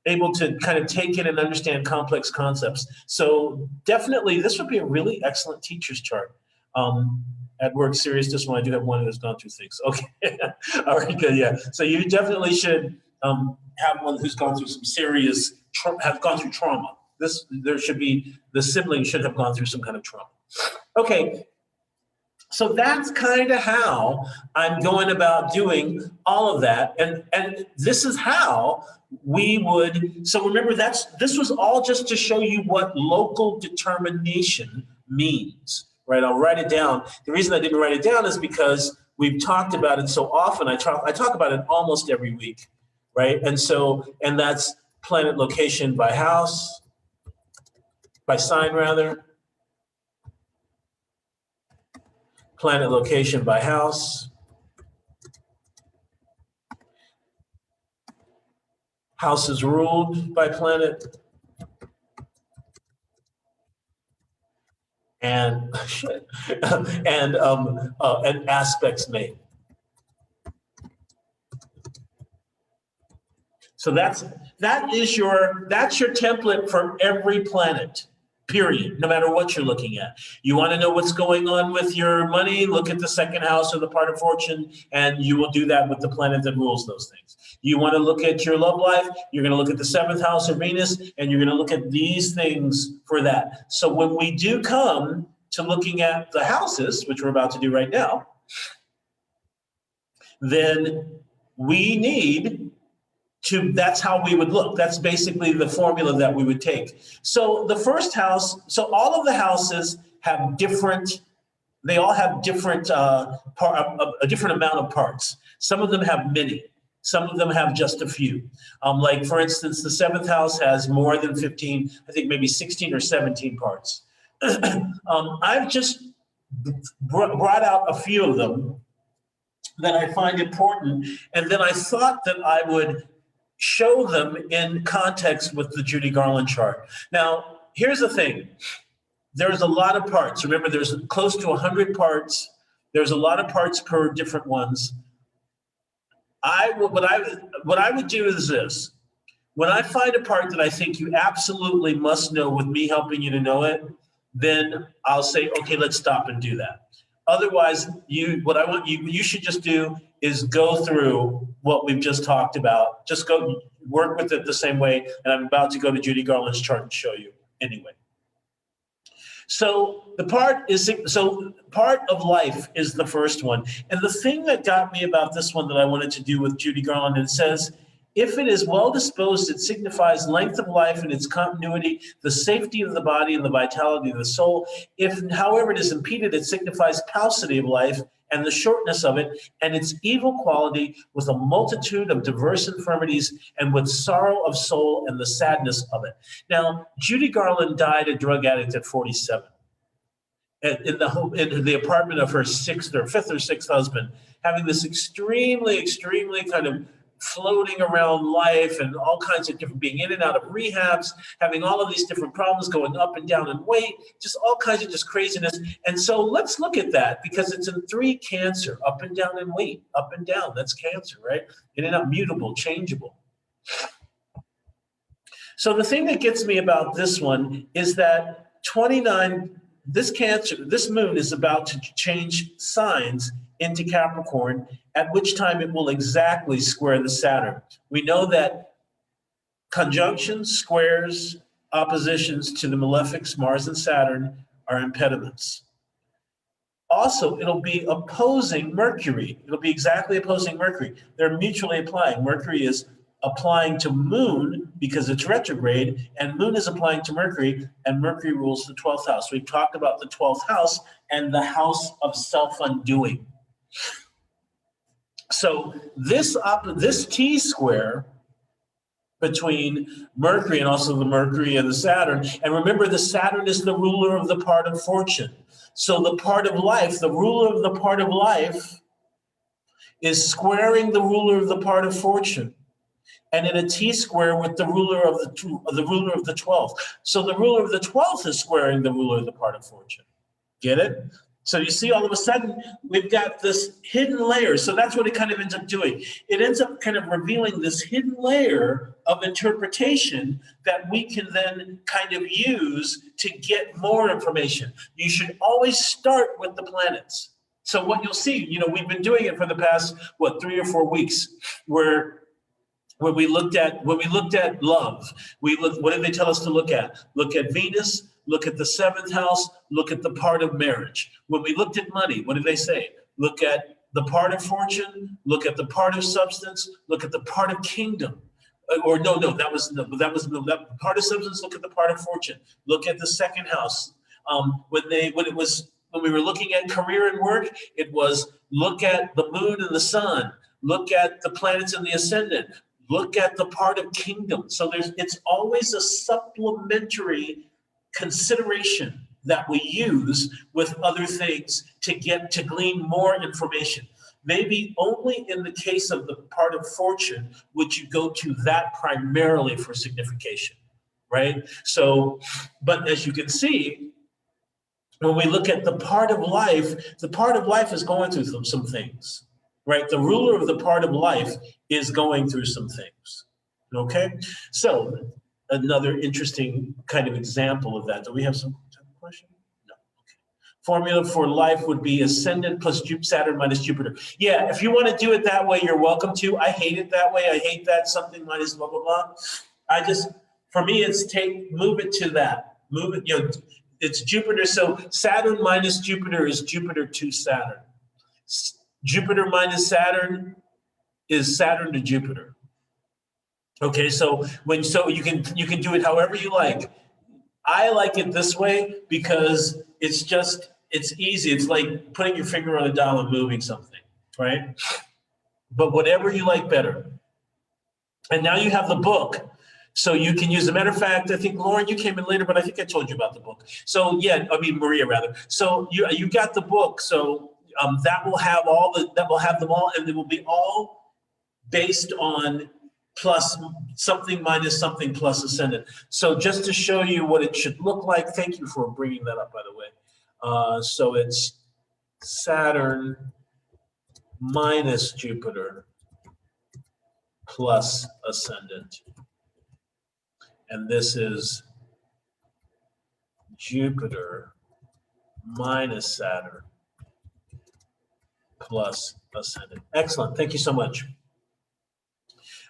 able to kind of take in and understand complex concepts. So definitely, this would be a really excellent teacher's chart. At work, serious discipline. I do have one who's gone through things. Okay, all right, good, yeah. So you definitely should have one who's gone through some serious, have gone through trauma. The sibling should have gone through some kind of trauma. Okay, so that's kind of how I'm going about doing all of that, and this is how we would. So remember, this was all just to show you what local determination means. Right, I'll write it down. The reason I didn't write it down is because we've talked about it so often. I talk about it almost every week, right? And that's planet location by house, by sign rather. Planet location by house. House is ruled by planet. And aspects made. So that's your template for every planet, period, no matter what you're looking at. You want to know what's going on with your money, look at the second house or the part of fortune, and you will do that with the planet that rules those things. You want to look at your love life, you're going to look at the seventh house of Venus, and you're going to look at these things for that. So when we do come to looking at the houses, which we're about to do right now, then we need to, that's how we would look. That's basically the formula that we would take. So the first house, so all of the houses have different, they all have different, a different amount of parts. Some of them have many. Some of them have just a few. Like for instance, the seventh house has more than 15, I think maybe 16 or 17 parts. I've just brought out a few of them that I find important, and then I thought that I would show them in context with the Judy Garland chart. Now, here's the thing. There's a lot of parts. Remember, there's close to 100 parts. There's a lot of parts per different ones. What I would do is this. When I find a part that I think you absolutely must know with me helping you to know it, then I'll say, okay, let's stop and do that. Otherwise, what I want you should just do is go through what we've just talked about. Just go work with it the same way. And I'm about to go to Judy Garland's chart and show you anyway. So part of life is the first one. And the thing that got me about this one that I wanted to do with Judy Garland, it says, if it is well disposed, it signifies length of life and its continuity, the safety of the body and the vitality of the soul. If, however, it is impeded, it signifies paucity of life and the shortness of it, and its evil quality with a multitude of diverse infirmities and with sorrow of soul and the sadness of it. Now, Judy Garland died a drug addict at 47 in the apartment of her fifth or sixth husband, having this extremely kind of floating around life and all kinds of different, being in and out of rehabs, having all of these different problems, going up and down in weight, just all kinds of just craziness. And so let's look at that, because it's in 3 Cancer, up and down in weight, up and down, that's Cancer, right? In and out, mutable, changeable. So the thing that gets me about this one is that 29, this moon is about to change signs into Capricorn, at which time it will exactly square the Saturn. We know that conjunctions, squares, oppositions to the malefics, Mars and Saturn, are impediments. Also, it'll be opposing Mercury. It'll be exactly opposing Mercury. They're mutually applying. Mercury is applying to Moon because it's retrograde, and Moon is applying to Mercury, and Mercury rules the 12th house. We've talked about the 12th house and the house of self-undoing. So this T-square between Mercury and also the Mercury and the Saturn, and remember the Saturn is the ruler of the part of fortune. So the part of life, the ruler of the part of life is squaring the ruler of the part of fortune, and in a T-square with the ruler of the 12th. So the ruler of the 12th is squaring the ruler of the part of fortune. Get it? So you see, all of a sudden, we've got this hidden layer. So that's what it kind of ends up doing. It ends up kind of revealing this hidden layer of interpretation that we can then kind of use to get more information. You should always start with the planets. So what you'll see, we've been doing it for the past, 3 or 4 weeks, where we looked at love, what did they tell us to look at? Look at Venus, look at the 7th house, look at the part of marriage. When we looked at money, what did they say? Look at the part of fortune, look at the part of substance, look at the part of kingdom. That was part of substance, look at the part of fortune. Look at the 2nd house. When we were looking at career and work, it was look at the moon and the sun, look at the planets and the ascendant, look at the part of kingdom. So it's always a supplementary consideration that we use with other things to glean more information. Maybe only in the case of the part of fortune would you go to that primarily for signification, right? So, but as you can see, when we look at the part of life is going through some things, right? The ruler of the part of life is going through some things, okay? So another interesting kind of example of that. Do we have some question? No. Okay. Formula for life would be ascendant plus Saturn minus Jupiter. Yeah, if you want to do it that way, you're welcome to. I hate it that way. I hate that something minus blah, blah, blah. For me, it's move it to that. Move it, it's Jupiter. So Saturn minus Jupiter is Jupiter to Saturn. Jupiter minus Saturn is Saturn to Jupiter. Okay, so you can do it however you like. I like it this way because it's easy. It's like putting your finger on a dial and moving something, right? But whatever you like better. And now you have the book. So you can use, as a matter of fact, I think, Lauren, you came in later, but I think I told you about the book. So Maria rather. So you got the book. So that will have them all, and they will be all based on plus something minus something plus ascendant. So just to show you what it should look like, thank you for bringing that up, by the way. So it's Saturn minus Jupiter plus ascendant. And this is Jupiter minus Saturn plus ascendant. Excellent. Thank you so much.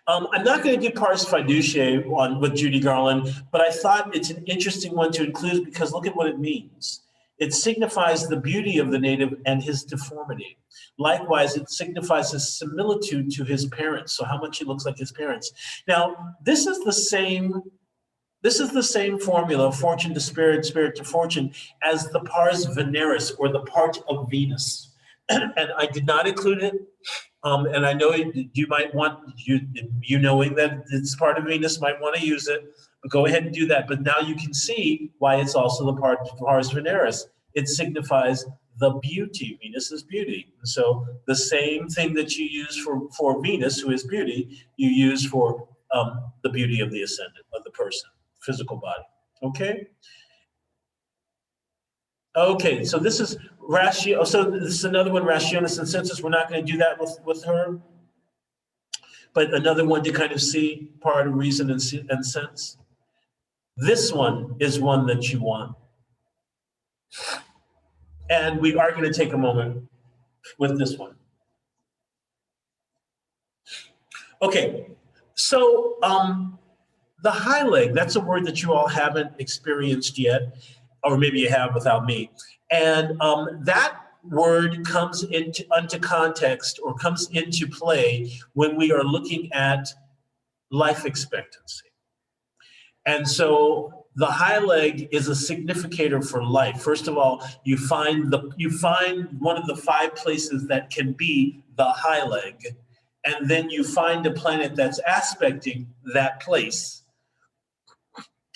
I'm not going to do pars fiduciae with Judy Garland, but I thought it's an interesting one to include because look at what it means. It signifies the beauty of the native and his deformity. Likewise, it signifies his similitude to his parents, so how much he looks like his parents. Now, this is the same formula, fortune to spirit, spirit to fortune, as the pars veneris, or the part of Venus. And I did not include it. And I know you might want, you knowing that it's part of Venus might want to use it, but go ahead and do that. But now you can see why it's also the pars veneris. It signifies the beauty. Venus is beauty. So the same thing that you use for Venus, who is beauty, you use for the beauty of the ascendant, of the person, physical body. Okay? Okay, so this is ratio. So this is another one, rationis and census. We're not going to do that with her, but another one to kind of see part of reason and sense. This one is one that you want. And we are going to take a moment with this one. Okay, so the hyleg, that's a word that you all haven't experienced yet, or maybe you have without me. And that word comes into context or comes into play when we are looking at life expectancy. And so the hyleg is a significator for life. First of all, you find one of the 5 places that can be the hyleg, and then you find a planet that's aspecting that place.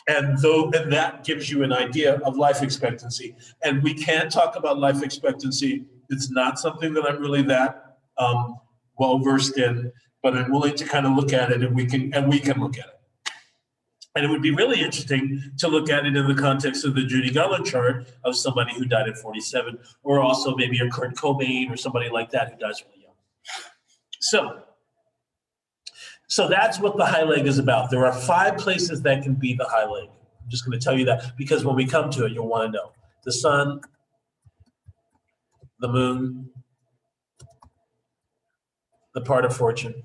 And that gives you an idea of life expectancy. And we can't talk about life expectancy. It's not something that I'm really that well versed in, but I'm willing to kind of look at it, and we can look at it. And it would be really interesting to look at it in the context of the Judy Garland chart of somebody who died at 47, or also maybe a Kurt Cobain or somebody like that who dies really young. So that's what the hyleg is about. There are 5 places that can be the hyleg. I'm just going to tell you that because when we come to it, you'll want to know. The sun, the moon, the part of fortune,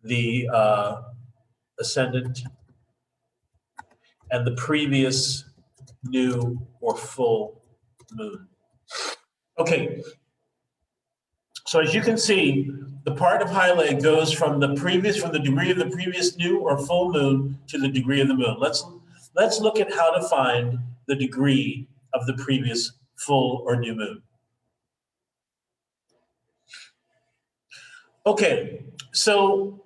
the ascendant, and the previous new or full moon. Okay. So as you can see, the part of hyleg goes from the degree of the previous new or full moon to the degree of the moon. Let's look at how to find the degree of the previous full or new moon. Okay, so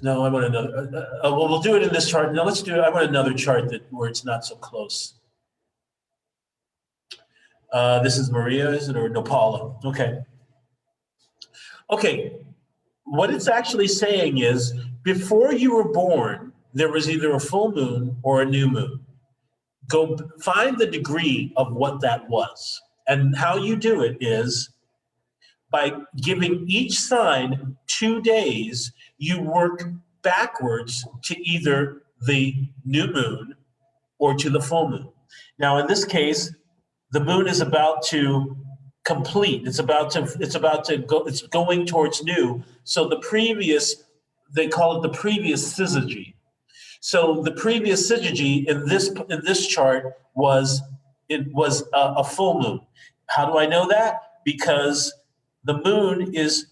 no, I want another. Well, we'll do it in this chart. No, let's do it. I want another chart where it's not so close. This is Maria, is it, or no, Paula? Okay. Okay, what it's actually saying is before you were born, there was either a full moon or a new moon. Go find the degree of what that was. And how you do it is by giving each sign 2 days, you work backwards to either the new moon or to the full moon. Now, in this case, the moon is about to complete. It's going towards new. So the previous, they call it the previous syzygy. So the previous syzygy in this chart was a full moon. How do I know that? Because the moon is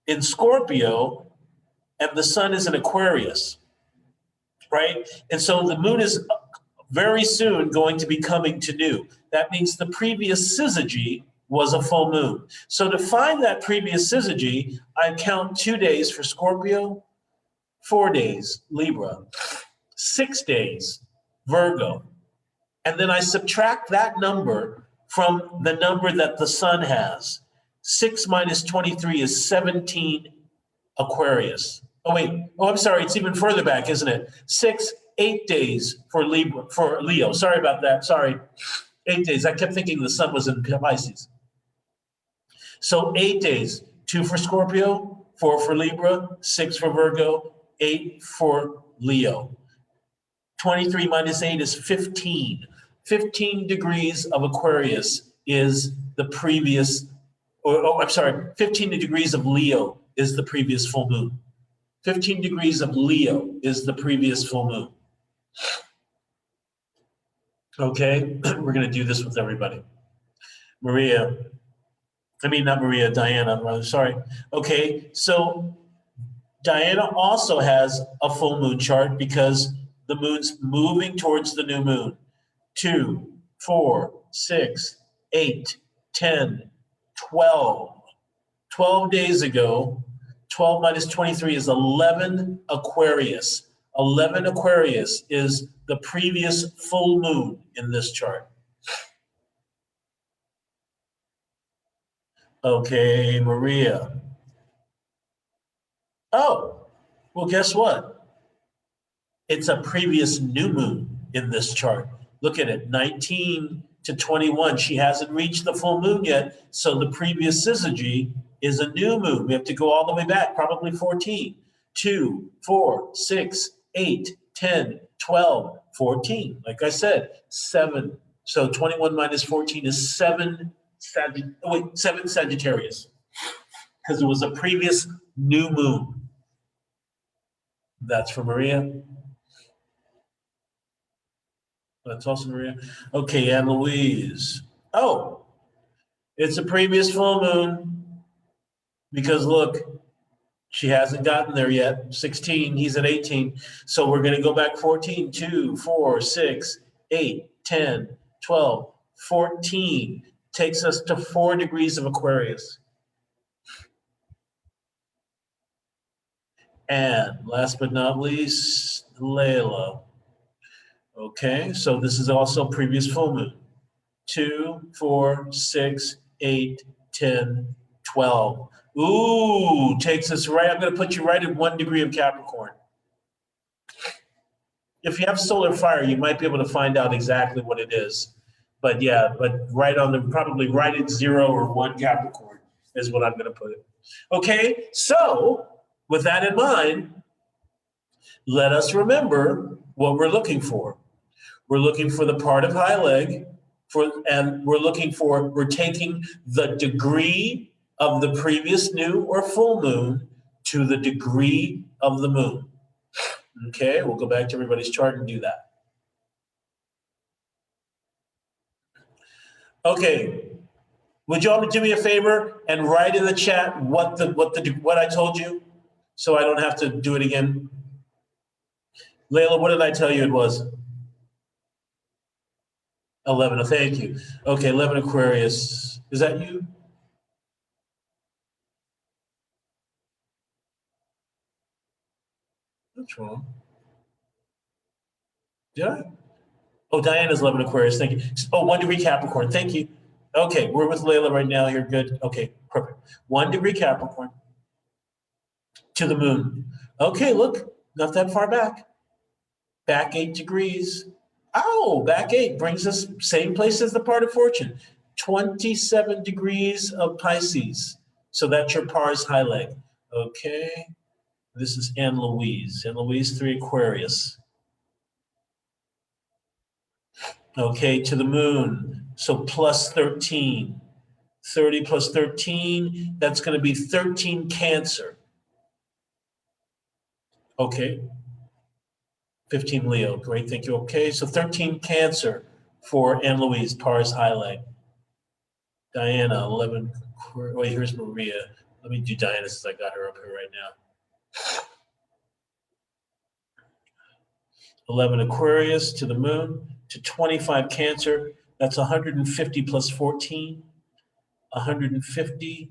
in Scorpio and the sun is in Aquarius, right? And so the moon is very soon going to be coming to new. That means the previous syzygy was a full moon. So to find that previous syzygy, I count 2 days for Scorpio, 4 days, Libra, 6 days, Virgo. And then I subtract that number from the number that the sun has. 6 minus 23 is 17 Aquarius. Oh, wait. Oh, I'm sorry. It's even further back, isn't it? 8 days for Leo. Sorry about that. Sorry. 8 days. I kept thinking the sun was in Pisces. So 8 days. 2 for Scorpio, 4 for Libra, 6 for Virgo, 8 for Leo. 23 minus 8 is 15. 15 degrees of Aquarius is the previous oh, I'm sorry, 15 degrees of Leo is the previous full moon. 15 degrees of Leo is the previous full moon. Okay, we're going to do this with everybody. Maria, not Maria, Diana, rather, sorry. Okay, so Diana also has a full moon chart because the moon's moving towards the new moon. 2, 4, 6, 8, 10, 12. 12 days ago, 12 minus 23 is 11 Aquarius. 11 Aquarius is the previous full moon in this chart. Okay, Maria. Oh, well, guess what? It's a previous new moon in this chart. Look at it, 19 to 21. She hasn't reached the full moon yet, so the previous syzygy is a new moon. We have to go all the way back, probably 14. 2, 4, 6, 8, 10, 12, 14. Like I said, 7. So 21 minus 14 is 7 Sagittarius, because it was a previous new moon. That's for Maria. That's also Maria. Okay, Anne Louise. Oh, it's a previous full moon because look, she hasn't gotten there yet. 16, he's at 18. So we're going to go back 14, 2, 4, 6, 8, 10, 12, 14. Takes us to 4 degrees of Aquarius. And last but not least, Layla. Okay, so this is also previous full moon. 2, 4, 6, 8, 10, 12. Ooh, takes us right. I'm going to put you right at 1 degree of Capricorn. If you have solar fire, you might be able to find out exactly what it is. But yeah, right on probably right at 0 or 1 Capricorn is what I'm going to put it. Okay, so with that in mind, let us remember what we're looking for. We're looking for the part of hyleg, and we're taking the degree of the previous new or full moon to the degree of the moon. Okay, we'll go back to everybody's chart and do that. Okay, would you all do me a favor and write in the chat what I told you, so I don't have to do it again? Layla, what did I tell you it was? 11. Thank you. Okay, 11 Aquarius. Is that you? What's wrong? Did I? Oh, Diana's 11 Aquarius. Thank you. Oh, 1 degree Capricorn. Thank you. Okay, we're with Layla right now here. Good. Okay, perfect. 1 degree Capricorn to the moon. Okay, look, not that far back. Back 8 degrees. Oh, back 8 brings us same place as the part of fortune. 27 degrees of Pisces. So that's your Pars hyleg. Okay. This is Anne Louise. Anne Louise, 3 Aquarius. Okay, to the moon. So plus 13. 30 plus 13, that's going to be 13 Cancer. Okay. 15 Leo. Great, thank you. Okay, so 13 Cancer for Anne Louise, Pars hyleg. Diana, 11. Wait, here's Maria. Let me do Diana since I got her up here right now. 11 Aquarius to the moon, to 25 Cancer. That's 150 plus 14. 150.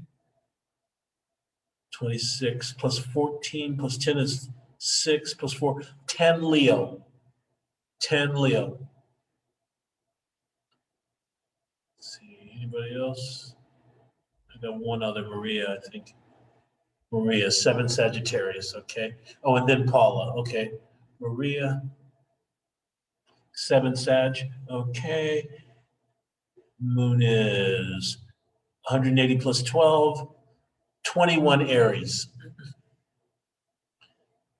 26 plus 14 plus 10 is 6 plus 4. 10 Leo. 10 Leo. Let's see, anybody else? I got one other, Maria, I think. Maria, 7 Sagittarius, okay. Oh, and then Paula, okay. Maria, 7 Sag, okay. Moon is 180 plus 12, 21 Aries.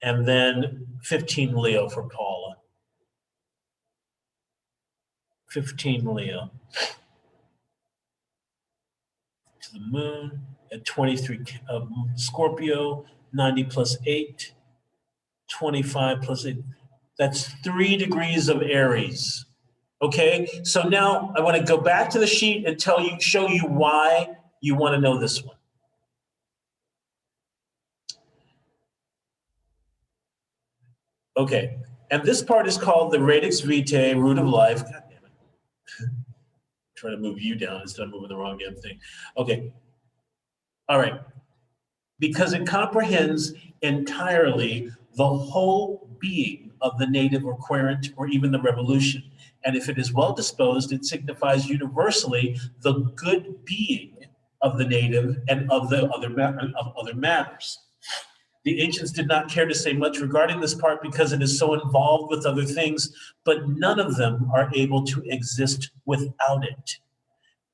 And then 15 Leo for Paula. 15 Leo. to the moon at 23 Scorpio, 90 plus 8, 25 plus 8. That's 3 degrees of Aries. Okay, so now I want to go back to the sheet and show you why you want to know this one. Okay, and this part is called the radix vitae, root of life. God damn it. Trying to move you down instead of moving the wrong damn thing. Okay, all right. Because it comprehends entirely the whole being of the native or querent or even the revolution. And if it is well disposed, it signifies universally the good being of the native and of the other matters. The ancients did not care to say much regarding this part because it is so involved with other things, but none of them are able to exist without it.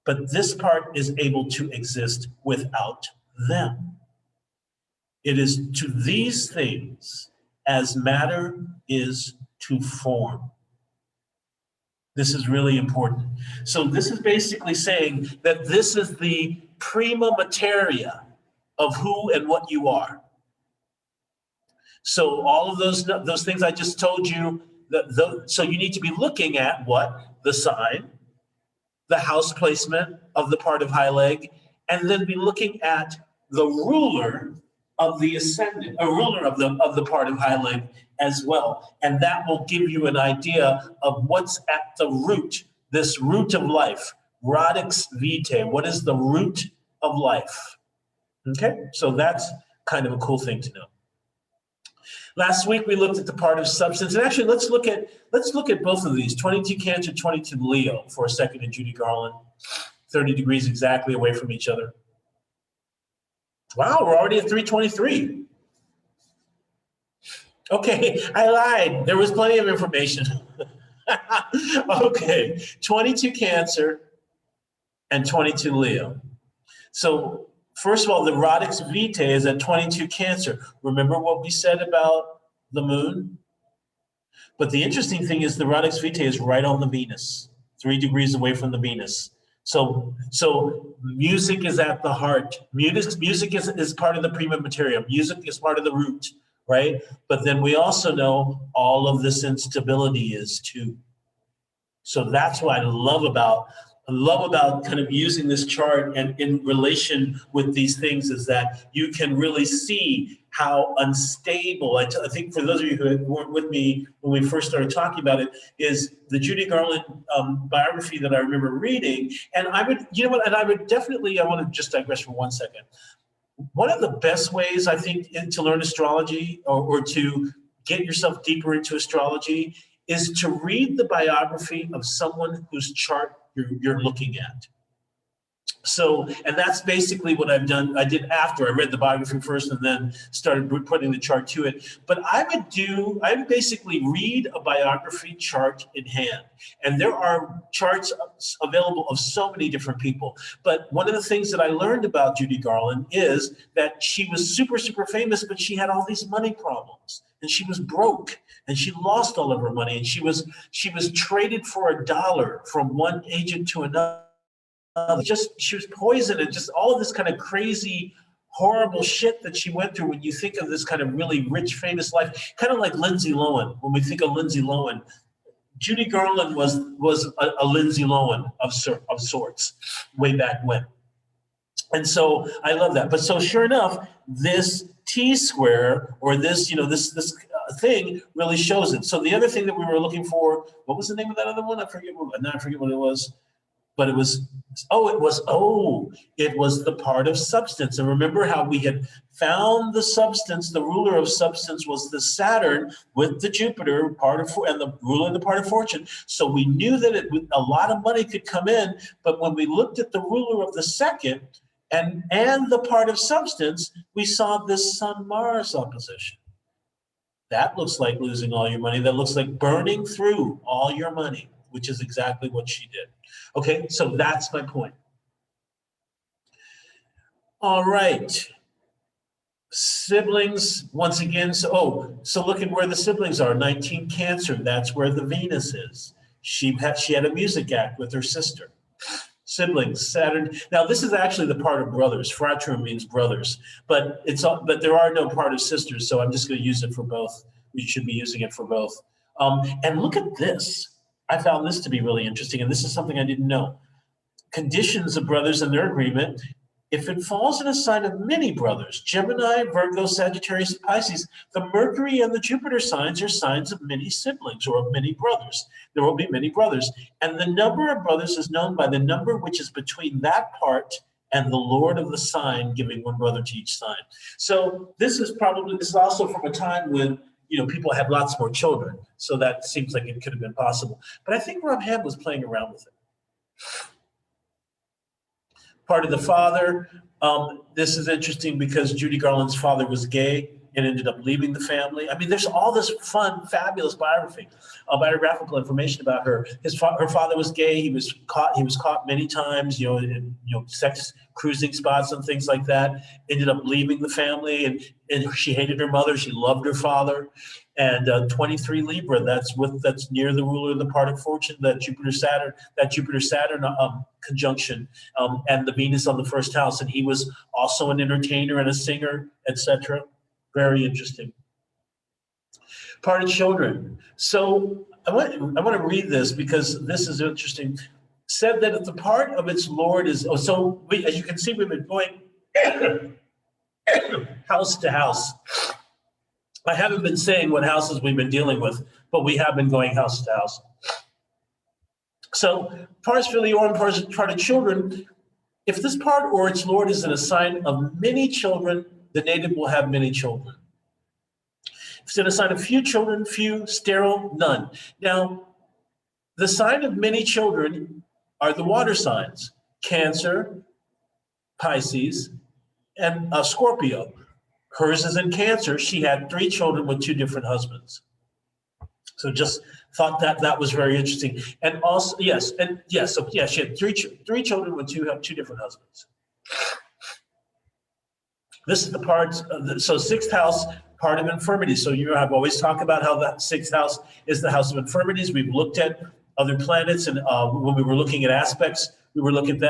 But this part is able to exist without them. It is to these things as matter is to form. This is really important. So this is basically saying that this is the prima materia of who and what you are. So all of those things I just told you, so you need to be looking at what? The sign, the house placement of the part of hyleg, and then be looking at the ruler of the ascendant, a ruler of the part of hyleg as well. And that will give you an idea of what's at the root, this root of life, radix vitae. What is the root of life? Okay, so that's kind of a cool thing to know. Last week we looked at the part of substance, and actually let's look at both of these, 22 Cancer, 22 Leo for a second, and Judy Garland, 30 degrees exactly away from each other. Wow, we're already at 323. Okay, I lied. There was plenty of information. Okay, 22 Cancer and 22 Leo. So first of all, the radix vitae is at 22 Cancer. Remember what we said about the moon? But the interesting thing is the radix vitae is right on the Venus, 3 degrees away from the Venus. So music is at the heart. Music is part of the prima materia. Music is part of the root, right? But then we also know all of this instability is too. So that's what I love about kind of using this chart and in relation with these things is that you can really see how unstable, I think for those of you who weren't with me when we first started talking about it, is the Judy Garland biography that I remember reading. And I would, you know what, and I would definitely, I want to just digress for 1 second. One of the best ways I think to learn astrology or to get yourself deeper into astrology is to read the biography of someone whose chart you're looking at. So, and that's basically what I've done. I did after I read the biography first and then started putting the chart to it. But I would basically read a biography chart in hand. And there are charts available of so many different people. But one of the things that I learned about Judy Garland is that she was super, super famous, but she had all these money problems. And she was broke and she lost all of her money. And she was traded for $1 from one agent to another. She was poisoned and just all of this kind of crazy, horrible shit that she went through when you think of this kind of really rich, famous life, kind of like Lindsay Lohan. When we think of Lindsay Lohan, Judy Garland was a Lindsay Lohan of sorts way back when. And so I love that. But so sure enough, this T-square or this, this thing really shows it. So the other thing that we were looking for, what was the name of that other one? I forget what it was. But it was the part of substance. And remember how we had found the substance, the ruler of substance was the Saturn with the Jupiter and the ruler of the part of fortune. So we knew that a lot of money could come in, but when we looked at the ruler of the second and the part of substance, we saw this Sun-Mars opposition. That looks like losing all your money. That looks like burning through all your money, which is exactly what she did. Okay, so that's my point. All right. Siblings, once again, so look at where the siblings are. 19 Cancer, that's where the Venus is. She had a music act with her sister. Siblings, Saturn. Now, this is actually the part of brothers. Fratrum means brothers, but there are no part of sisters, so I'm just going to use it for both. We should be using it for both. And look at this. I found this to be really interesting, and this is something I didn't know. Conditions of brothers and their agreement. If it falls in a sign of many brothers, Gemini, Virgo, Sagittarius, Pisces, the Mercury and the Jupiter signs are signs of many siblings or of many brothers. There will be many brothers. And the number of brothers is known by the number which is between that part and the Lord of the sign, giving one brother to each sign. So this is also from a time when people had lots more children. So that seems like it could have been possible. But I think Rob Ham was playing around with it. Part of the father. This is interesting because Judy Garland's father was gay and ended up leaving the family. I mean, there's all this fun, fabulous biographical information about her. Her father was gay. He was caught many times, in sex cruising spots and things like that. Ended up leaving the family, and she hated her mother. She loved her father. And 23 Libra, that's near the ruler of the part of fortune, that Jupiter Saturn conjunction, and the Venus on the first house. And he was also an entertainer and a singer, etc. Very interesting. Part of children. So I want to read this because this is interesting. Said that if the part of its Lord is, as you can see, we've been going house to house. I haven't been saying what houses we've been dealing with, but we have been going house to house. So pars filiorum, part of children. If this part or its Lord is in a sign of many children, the native will have many children. If it's in a sign of few children, few, sterile, none. Now, the sign of many children are the water signs: Cancer, Pisces, and Scorpio. Hers is in Cancer. She had 3 children with 2 different husbands. So just thought that was very interesting. And also, she had three children with two different husbands. This is the part, so 6th house, part of infirmity. So I've always talked about how that 6th house is the house of infirmities. We've looked at other planets, and when we were looking at aspects, we were looking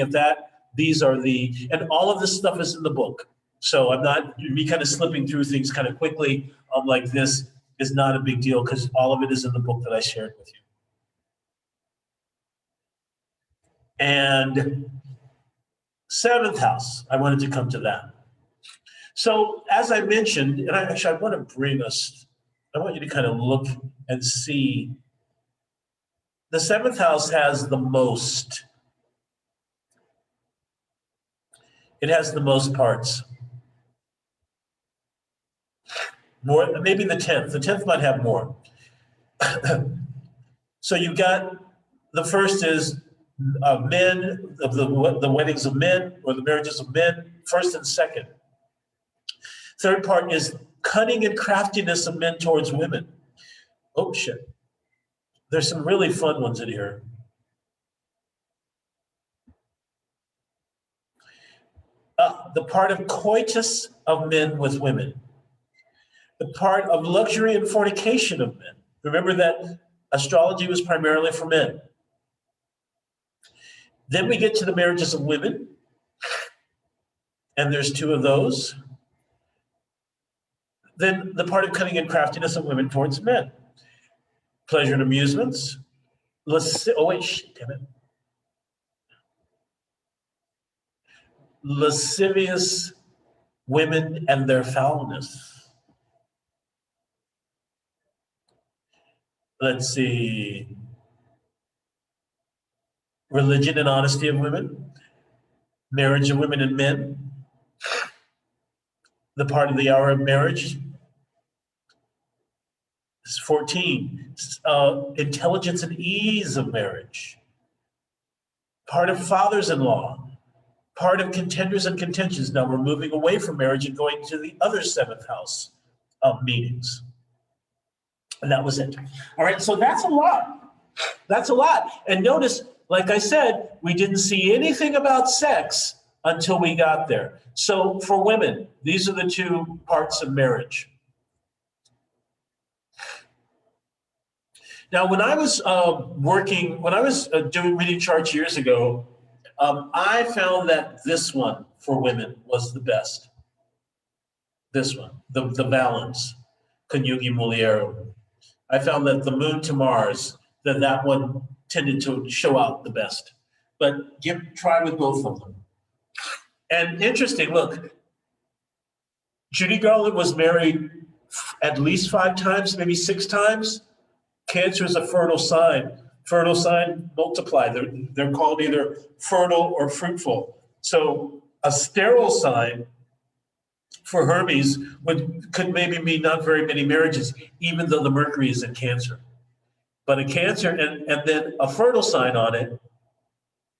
at that. These are and all of this stuff is in the book. So me kind of slipping through things kind of quickly like this is not a big deal because all of it is in the book that I shared with you. And 7th house, I wanted to come to that. So as I mentioned, and I want you to kind of look and see, the 7th house has the most. It has the most parts. More, maybe the 10th. The 10th might have more. So you've got, the first is men, of the weddings of men, or the marriages of men, first and second. Third part is cunning and craftiness of men towards women. Oh, shit. There's some really fun ones in here. The part of coitus of men with women. The part of luxury and fornication of men. Remember that astrology was primarily for men. Then we get to the marriages of women, and there's 2 of those. Then the part of cunning and craftiness of women towards men. Pleasure and amusements. Lascivious women and their foulness. Let's see. Religion and honesty of women. Marriage of women and men. The part of the hour of marriage. 14. Intelligence and ease of marriage. Part of fathers-in-law. Part of contenders and contentions. Now we're moving away from marriage and going to the other 7th house of meetings. And that was it. All right, so that's a lot. That's a lot. And notice, like I said, we didn't see anything about sex until we got there. So for women, these are the 2 parts of marriage. Now, when I was reading charts years ago, I found that this one for women was the best. This one, the balance, Conjugi Muliero. I found that the moon to Mars, that one tended to show out the best. But try with both of them. And interesting, look, Judy Garland was married at least 5 times, maybe 6 times. Cancer is a fertile sign. Fertile sign multiply. They're called either fertile or fruitful. So a sterile sign for Hermes could maybe mean not very many marriages, even though the Mercury is in Cancer. But a Cancer and then a fertile sign on it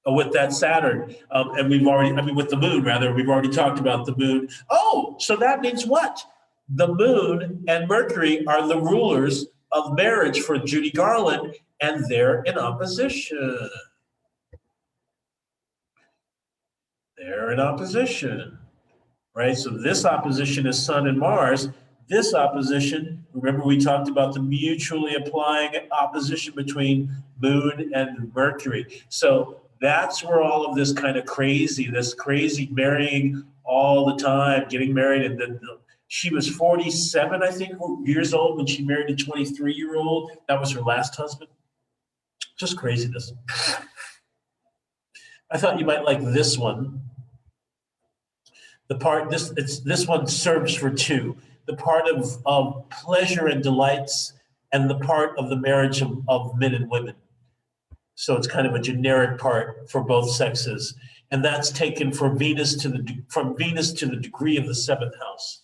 with that Saturn, and with the moon rather, we've already talked about the moon. Oh, so that means what? The moon and Mercury are the rulers of marriage for Judy Garland, and they're in opposition. They're in opposition, right? So this opposition is Sun and Mars. This opposition, remember we talked about the mutually applying opposition between Moon and Mercury. So that's where all of this crazy marrying all the time, getting married. And then she was 47, I think, years old when she married a 23-year-old. That was her last husband. Just craziness. I thought you might like this one. This one serves for 2. The part of pleasure and delights, and the part of the marriage of men and women. So it's kind of a generic part for both sexes, and that's taken from Venus to the degree of the 7th house.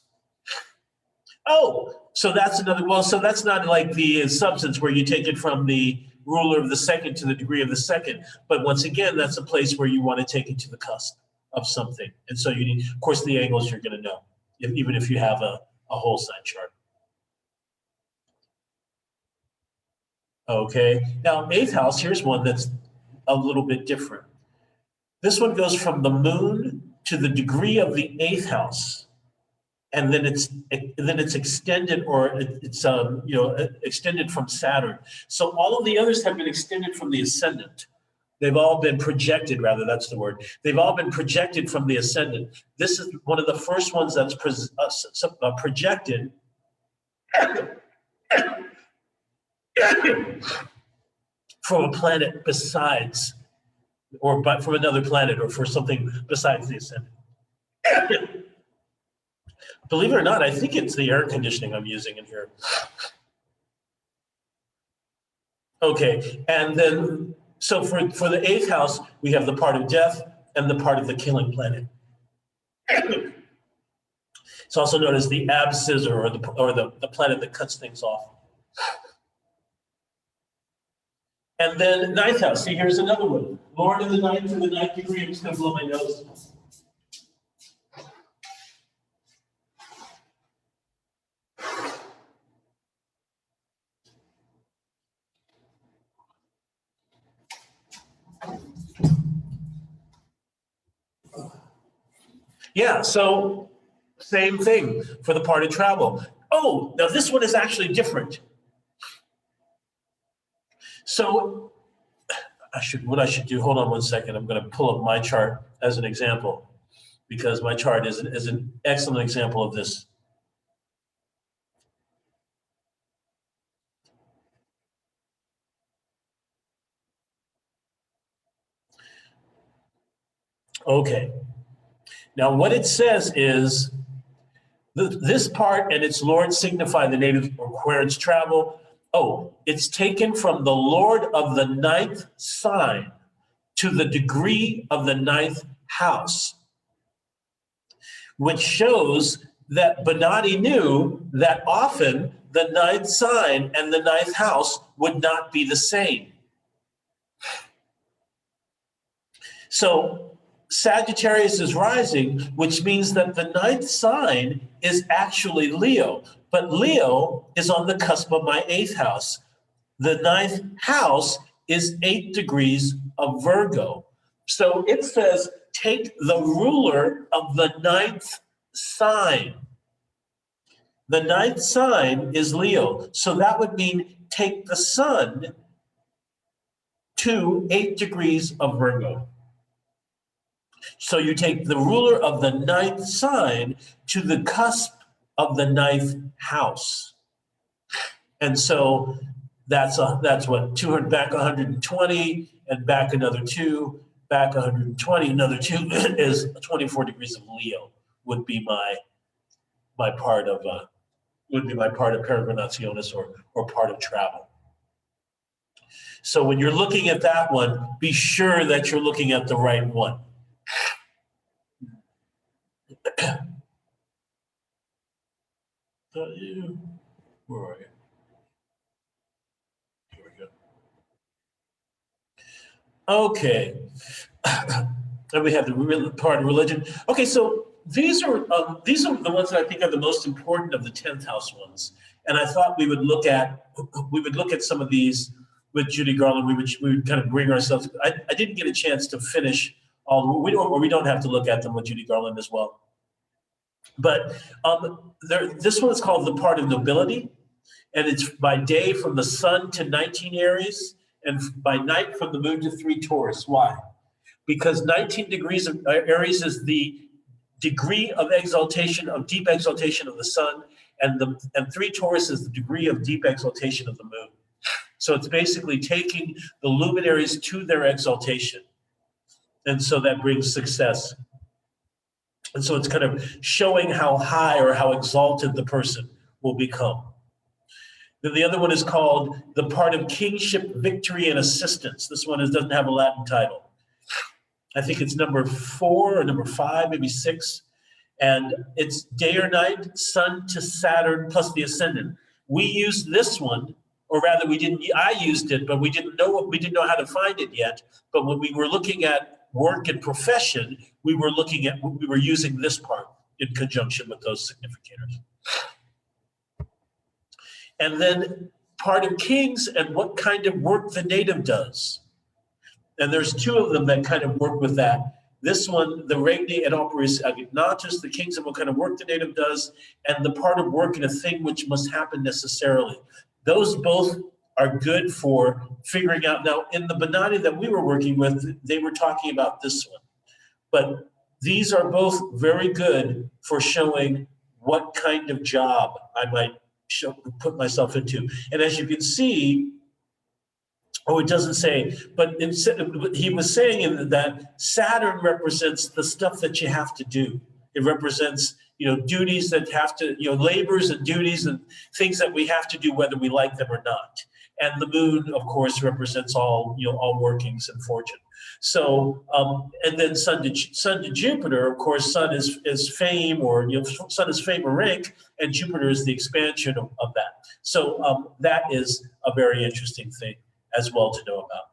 Oh, so that's another. Well, so that's not like the substance where you take it from the ruler of the 2nd to the degree of the 2nd, but once again, that's a place where you want to take it to the cusp of something, and so you need, of course, the angles you're going to know, even if you have a whole sign chart. Okay, now 8th house, here's one that's a little bit different. This one goes from the moon to the degree of the 8th house, and then it's extended, or it's extended from Saturn. So all of the others have been extended from the ascendant. They've all been projected, rather, that's the word. They've all been projected from the ascendant. This is one of the first ones that's projected from a planet besides, but from another planet, or for something besides the ascendant. Believe it or not, I think it's the air conditioning I'm using in here. Okay, and then, so for the 8th house, we have the part of death and the part of the killing planet. It's also known as the ab scissor, or the planet that cuts things off. And then 9th house, see, here's another one. Lord of the 9th to the 9th degree. I'm just going to blow my nose. Yeah, so same thing for the part of travel. Oh, now this one is actually different. So what I should do, hold on one second. I'm going to pull up my chart as an example, because my chart is an excellent example of this. Okay. Now what it says is, this part and its lord signify the native or where it's travel. Oh, it's taken from the lord of the 9th sign to the degree of the 9th house, which shows that Bonatti knew that often the 9th sign and the 9th house would not be the same. So Sagittarius is rising, which means that the 9th sign is actually Leo, but Leo is on the cusp of my 8th house. The 9th house is 8 degrees of Virgo. So it says, take the ruler of the 9th sign. The 9th sign is Leo. So that would mean take the sun to 8 degrees of Virgo. So you take the ruler of the ninth sign to the cusp of the ninth house. And so that's what, 200, back 120 and back another 2, back 120, another 2 is 24 degrees of Leo would be my part of peregrinaciones or part of travel. So when you're looking at that one, be sure that you're looking at the right one. Where are you? Here we go. Okay. And we have the part of religion. Okay, so these are the ones that I think are the most important of the 10th house ones. And I thought we would look at some of these with Judy Garland. We would kind of bring ourselves. I didn't get a chance to finish all. We don't have to look at them with Judy Garland as well. But this one is called the part of nobility, and it's by day from the sun to 19 Aries, and by night from the moon to 3 Taurus. Why? Because 19 degrees of Aries is the degree of exaltation, of deep exaltation of the sun, and 3 Taurus is the degree of deep exaltation of the moon. So it's basically taking the luminaries to their exaltation, and so that brings success. And so it's kind of showing how high or how exalted the person will become. Then the other one is called the part of kingship, victory, and assistance. This one doesn't have a Latin title. I think it's number 4 or number 5, maybe 6. And it's day or night, sun to Saturn plus the ascendant. We used this one, or rather I used it, but we didn't know how to find it yet. But when we were looking at work and profession, we were using this part in conjunction with those significators. And then part of kings and what kind of work the native does. And there's 2 of them that kind of work with that. This one, the regni et operis agnatus, the kings and what kind of work the native does, and the part of work in a thing which must happen necessarily. Those both are good for figuring out. Now, in the Benani that we were working with, they were talking about this one. But these are both very good for showing what kind of job I might put myself into. And as you can see, it doesn't say, but he was saying that Saturn represents the stuff that you have to do. It represents, duties that have to, labors and duties and things that we have to do whether we like them or not. And the moon, of course, represents all workings and fortune. So, and then sun to Jupiter, of course, sun is fame, or sun is fame or rank, and Jupiter is the expansion of that. So that is a very interesting thing as well to know about.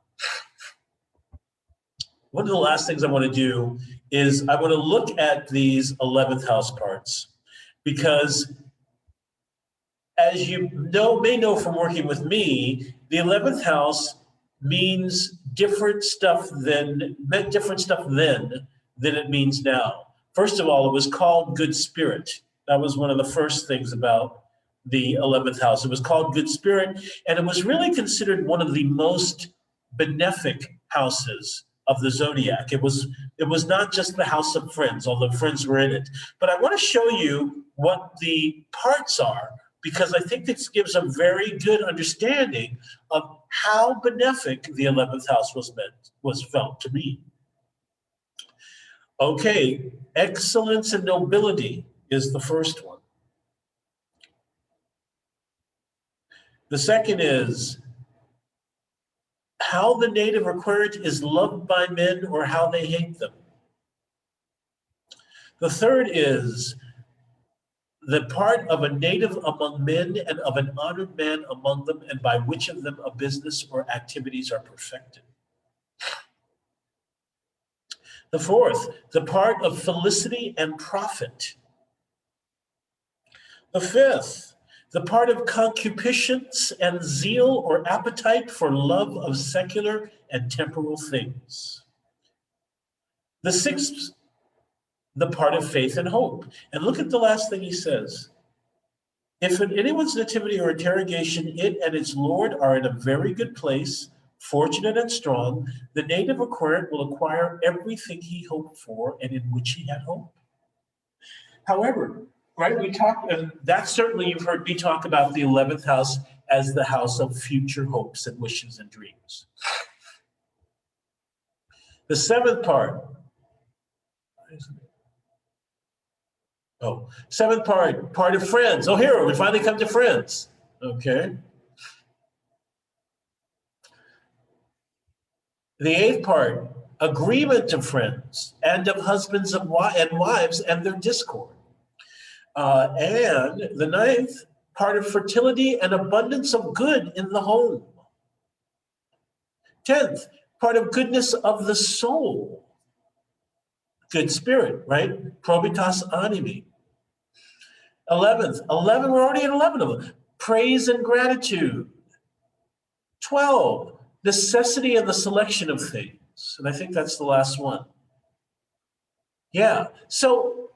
One of the last things I want to do is I want to look at these 11th house parts, because as you may know from working with me, the 11th house meant different stuff then than it means now. First of all, it was called good spirit. That was one of the first things about the 11th house. It was called good spirit, and it was really considered one of the most benefic houses of the zodiac. It was not just the house of friends, although friends were in it. But I want to show you what the parts are, because I think this gives a very good understanding of how benefic the 11th house was felt to be. Okay, excellence and nobility is the first one. The second is how the native Aquarius is loved by men or how they hate them. The third is the part of a native among men and of an honored man among them, and by which of them a business or activities are perfected. The fourth, the part of felicity and profit. The fifth, the part of concupiscence and zeal or appetite for love of secular and temporal things. The sixth, the part of faith and hope. And look at the last thing he says. If in anyone's nativity or interrogation, it and its Lord are in a very good place, fortunate and strong, the native Aquarian will acquire everything he hoped for and in which he had hope. However, right, we talked, and that's certainly, you've heard me talk about the 11th house as the house of future hopes and wishes and dreams. The seventh part, seventh part of friends. Oh, here, we finally come to friends, okay? The eighth part, agreement of friends and of husbands and wives and their discord. And the ninth part of fertility and abundance of good in the home. 10th, part of goodness of the soul. Good spirit, right? Probitas animi. 11th, 11, we're already at 11 of them. Praise and gratitude. 12, necessity and the selection of things. And I think that's the last one. Yeah, so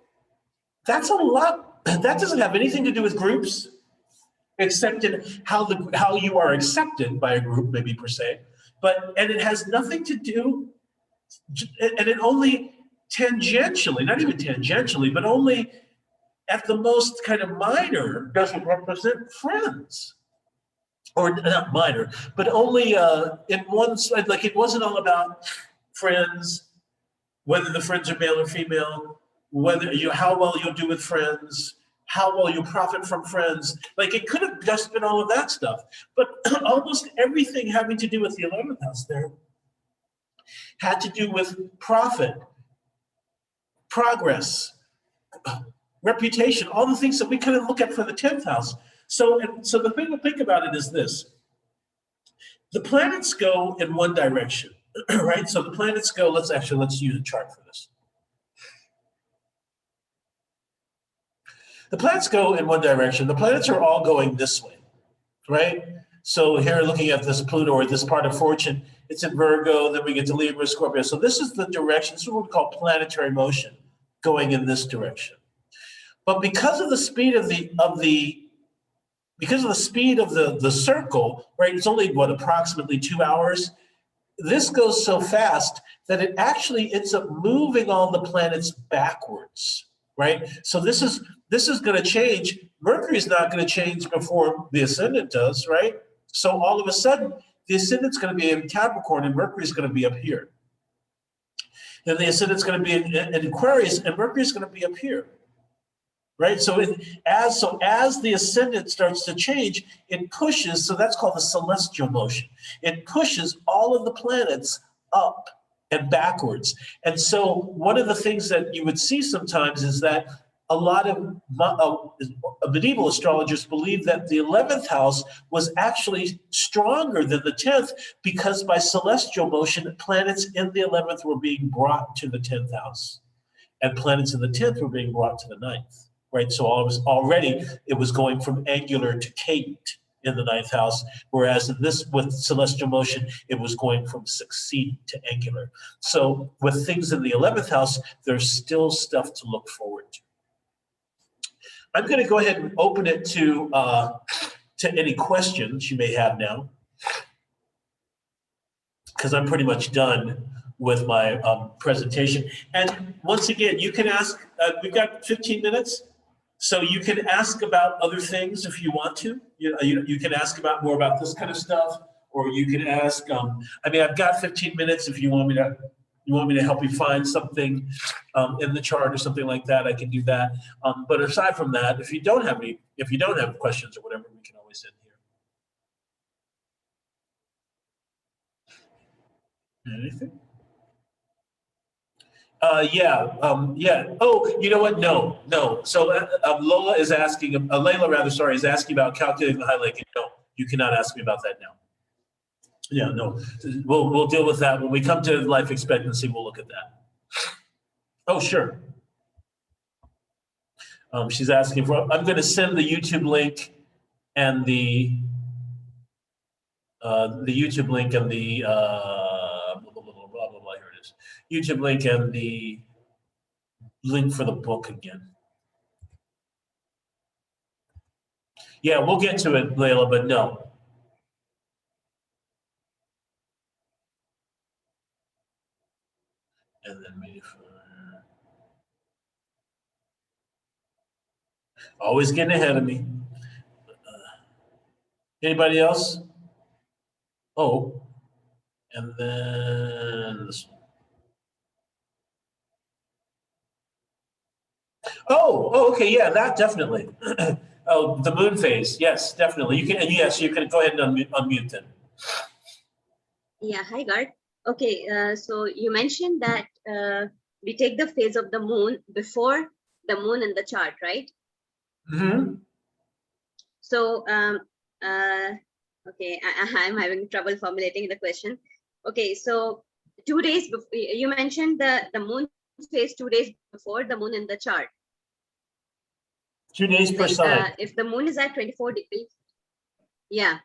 that's a lot. That doesn't have anything to do with groups, except in how you are accepted by a group, maybe per se. And it has nothing to do, and it only tangentially, not even tangentially, but only at the most kind of minor, doesn't represent friends. Or not minor, but only in one side, like it wasn't all about friends, whether the friends are male or female, how well you'll do with friends, how well you profit from friends. Like it could have just been all of that stuff, but almost everything having to do with the 11th house there had to do with profit, progress, reputation, all the things that we couldn't look at for the 10th house. So the thing to think about it is this. The planets go in one direction, right? So the planets go, let's use a chart for this. The planets go in one direction. The planets are all going this way, right? So here looking at this Pluto or this part of fortune, it's in Virgo, then we get to Libra, Scorpio. So this is the direction, this is what we call planetary motion, going in this direction. But because of the speed of the circle, right? It's only approximately 2 hours. This goes so fast that it actually ends up moving all the planets backwards, right? So this is going to change. Mercury's not going to change before the ascendant does, right? So all of a sudden, the ascendant's going to be in Capricorn and Mercury's going to be up here. Then the ascendant's going to be in Aquarius and Mercury's going to be up here. Right, so as the ascendant starts to change, it pushes. So that's called the celestial motion. It pushes all of the planets up and backwards. And so one of the things that you would see sometimes is that a lot of medieval astrologers believe that the 11th house was actually stronger than the 10th because by celestial motion, planets in the 11th were being brought to the 10th house, and planets in the 10th were being brought to the 9th. Right, so it was going from angular to cadent in the 9th house, whereas with celestial motion, it was going from succeeding to angular. So with things in the 11th house, there's still stuff to look forward to. I'm going to go ahead and open it to any questions you may have now, because I'm pretty much done with my presentation. And once again, you can ask. We've got 15 minutes. So you can ask about other things if you want to. You can ask more about this kind of stuff, or you can ask. I've got 15 minutes. If you want me to help you find something in the chart or something like that, I can do that. But aside from that, if you don't have questions or whatever, we can always end here. Anything? Yeah. Oh, you know what? No. So Layla is asking about calculating the hyleg. No, you cannot ask me about that now. Yeah, no. We'll deal with that when we come to life expectancy. We'll look at that. Oh, sure. She's asking for. I'm going to send the YouTube link and the YouTube link and the blah blah blah blah blah. Here it is. YouTube link and the link for the book again. Yeah, we'll get to it, Layla, but no. And then maybe always getting ahead of me. Anybody else? Oh, and then this one. Oh, okay, yeah, that definitely. Oh, the moon phase, yes, definitely. You can, and yes, you can go ahead and unmute then. Yeah, hi Garth. Okay, so you mentioned that we take the phase of the moon before the moon in the chart, right? Mm-hmm. So, okay, I'm having trouble formulating the question. Okay, so 2 days before, you mentioned the moon phase 2 days before the moon in the chart. 2 days per sign. If the moon is at 24 degrees, yeah.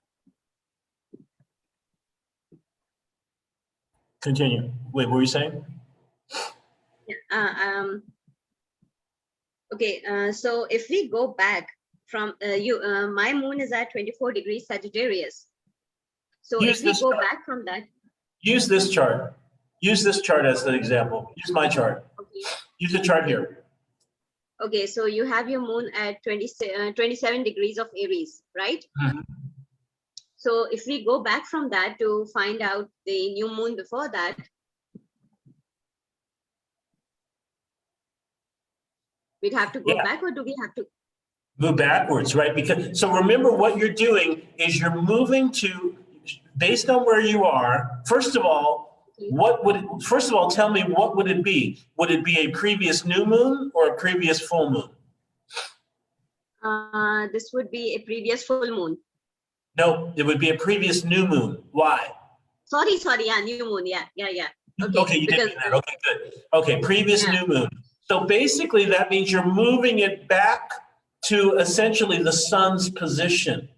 Continue. Wait, what were you saying? Okay, so if we go back from my moon is at 24 degrees Sagittarius. So Use if we this go chart. back from that. Use this chart. Use this chart as an example. Use my chart. Okay. Use the chart here. Okay, so you have your moon at 27 degrees of Aries, right? Mhm. So if we go back from that to find out the new moon before that, we'd have to go Yeah. back, or do we have to? Move backwards, right? Because so remember what you're doing is you're moving to, based on where you are. First of all, first of all, tell me what would it be? Would it be a previous new moon or a previous full moon? This would be a previous full moon. No, it would be a previous new moon. Why? Sorry, yeah, new moon, yeah. Okay, you did mean that. Okay, good. Okay, previous new moon. So basically that means you're moving it back to essentially the sun's position,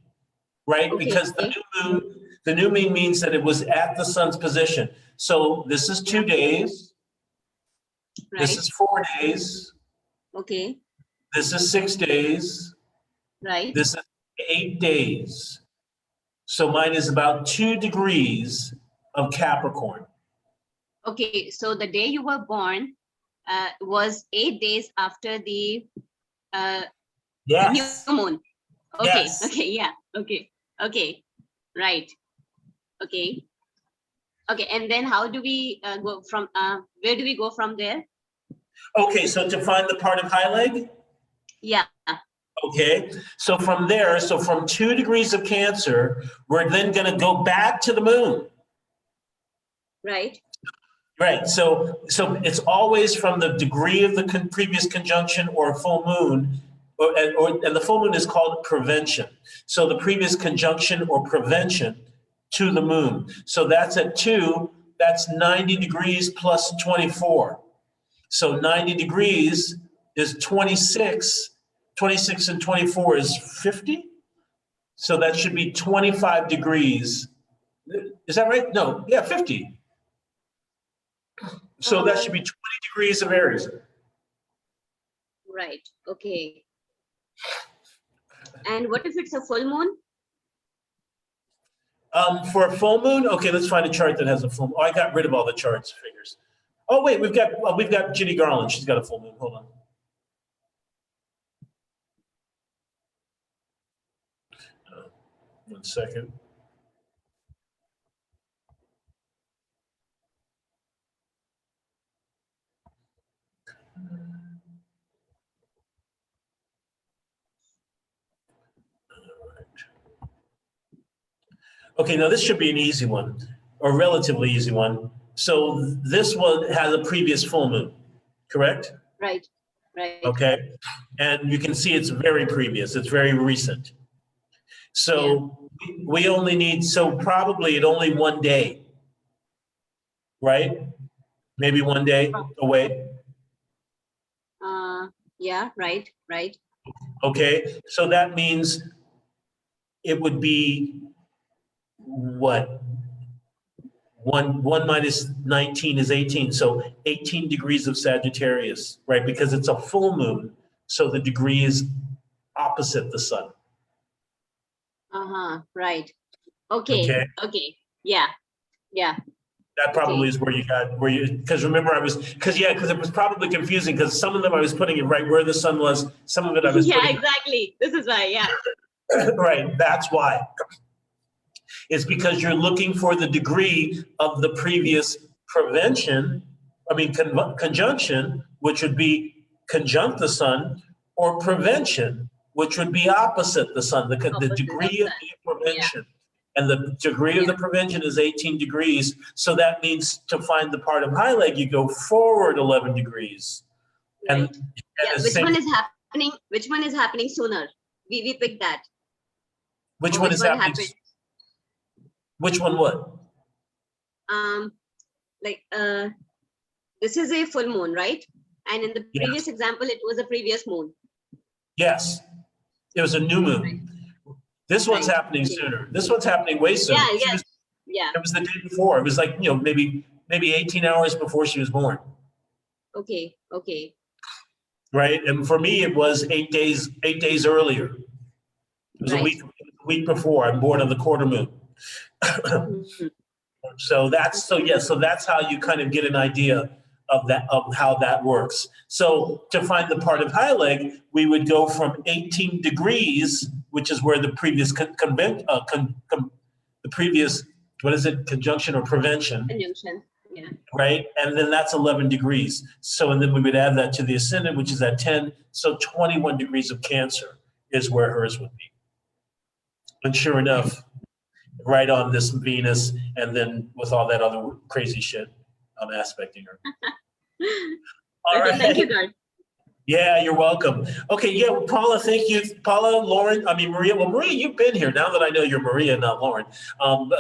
right? Okay, Because the new moon means that it was at the sun's position. So this is 2 days. Right. This is 4 days. Okay. This is 6 days. Right. This is 8 days. So mine is about 2 degrees of Capricorn. Okay, so the day you were born was 8 days after the Yes. new moon. Okay, Yes. okay, yeah, okay, right, okay, and then how do we go from, where do we go from there? Okay, so to find the part of hyleg? Yeah. Okay, so from there, so from 2 degrees of Cancer, we're then going to go back to the moon. Right. Right, so it's always from the degree of the previous conjunction or full moon, and the full moon is called prevention. So the previous conjunction or prevention to the moon. So that's at 2, that's 90 degrees plus 24. So 90 degrees is 26. 26 and 24 is 50. So that should be 25 degrees. Is that right? No, yeah, 50. So that should be 20 degrees of Aries. Right, okay. And what if it's a full moon? For a full moon, okay, let's find a chart that has a full moon. Oh, I got rid of all the charts figures. Oh wait, we've got Ginny Garland. She's got a full moon. Hold on. 1 second. Okay, now this should be an easy one, or relatively easy one. So this one has a previous full moon, correct? Right. Okay, and you can see it's very previous, it's very recent. So we only need, so probably at only 1 day, right? Maybe 1 day away. Yeah, right. Okay, so that means it would be what? 1 minus 19 is 18, so 18 degrees of Sagittarius, right? Because it's a full moon, so the degree is opposite the sun. Right. Okay. Okay. Okay. Yeah. That probably Okay. is where you got, because remember because it was probably confusing because some of them I was putting it right where the sun was, some of it I was Yeah, putting exactly. This is why, yeah. right, that's why. It's because you're looking for the degree of the previous conjunction, which would be conjunct the sun, or prevention, which would be opposite the sun, the Opposite degree of of sun. the prevention. And the degree of the prevention is 18 degrees. So that means to find the part of hyleg, you go forward 11 degrees. Right. And Yeah, the which same- one is happening? Which one is happening sooner? We picked that. which Or one which is one happening? happened? Which one what? Like this is a full moon, right? And in the Yes. previous example, it was a previous moon. Yes, it was a new moon. This one's Right. happening Okay. sooner. This one's happening way sooner. Yeah, yes. Yeah. It was the day before. It was like, maybe 18 hours before she was born, Okay. Okay. right? And for me, it was 8 days earlier. It was Right. a week before. I'm born on the quarter moon. Mhm. So that's how you kind of get an idea of how that works. So to find the part of hyleg, we would go from 18 degrees, which is where the previous conjunction or prevention, Conjunction. Yeah. right? And then that's 11 degrees. And then we would add that to the ascendant, which is at 10. So 21 degrees of Cancer is where hers would be. And sure enough, right on this Venus, and then with all that other crazy shit, I'm aspecting her. All Okay, right. thank you, Garth. Yeah, you're welcome. Okay, yeah, well, Paula, thank you. Paula, Lauren, Maria. Well, Maria, you've been here now that I know you're Maria, not Lauren.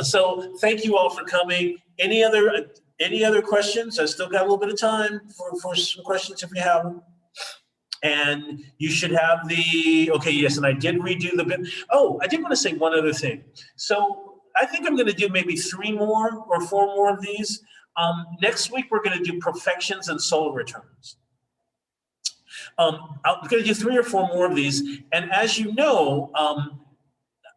So thank you all for coming. Any other questions? I still got a little bit of time for some questions if you have them. And you should have okay, yes, and I did redo the bit. Oh, I did want to say one other thing. So I think I'm going to do maybe 3 more or 4 more of these. Next week, we're going to do perfections and solar returns. I'm going to do 3 or 4 more of these. And as you know,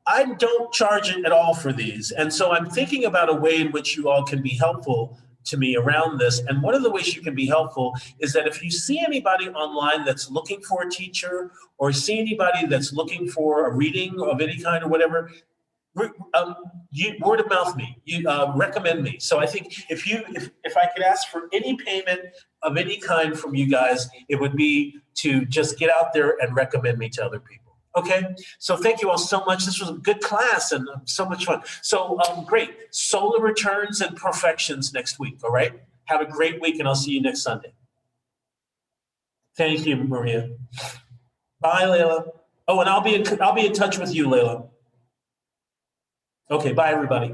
I don't charge it at all for these. And so I'm thinking about a way in which you all can be helpful to me around this. And one of the ways you can be helpful is that if you see anybody online that's looking for a teacher or see anybody that's looking for a reading of any kind or whatever, you word of mouth me, you recommend me. So I think if I could ask for any payment of any kind from you guys, it would be to just get out there and recommend me to other people. Okay, so thank you all so much. This was a good class and so much fun. So great, solar returns and perfections next week. All right, have a great week, and I'll see you next Sunday. Thank you, Maria. Bye, Layla. Oh, and I'll be in touch with you, Layla. Okay, bye, everybody.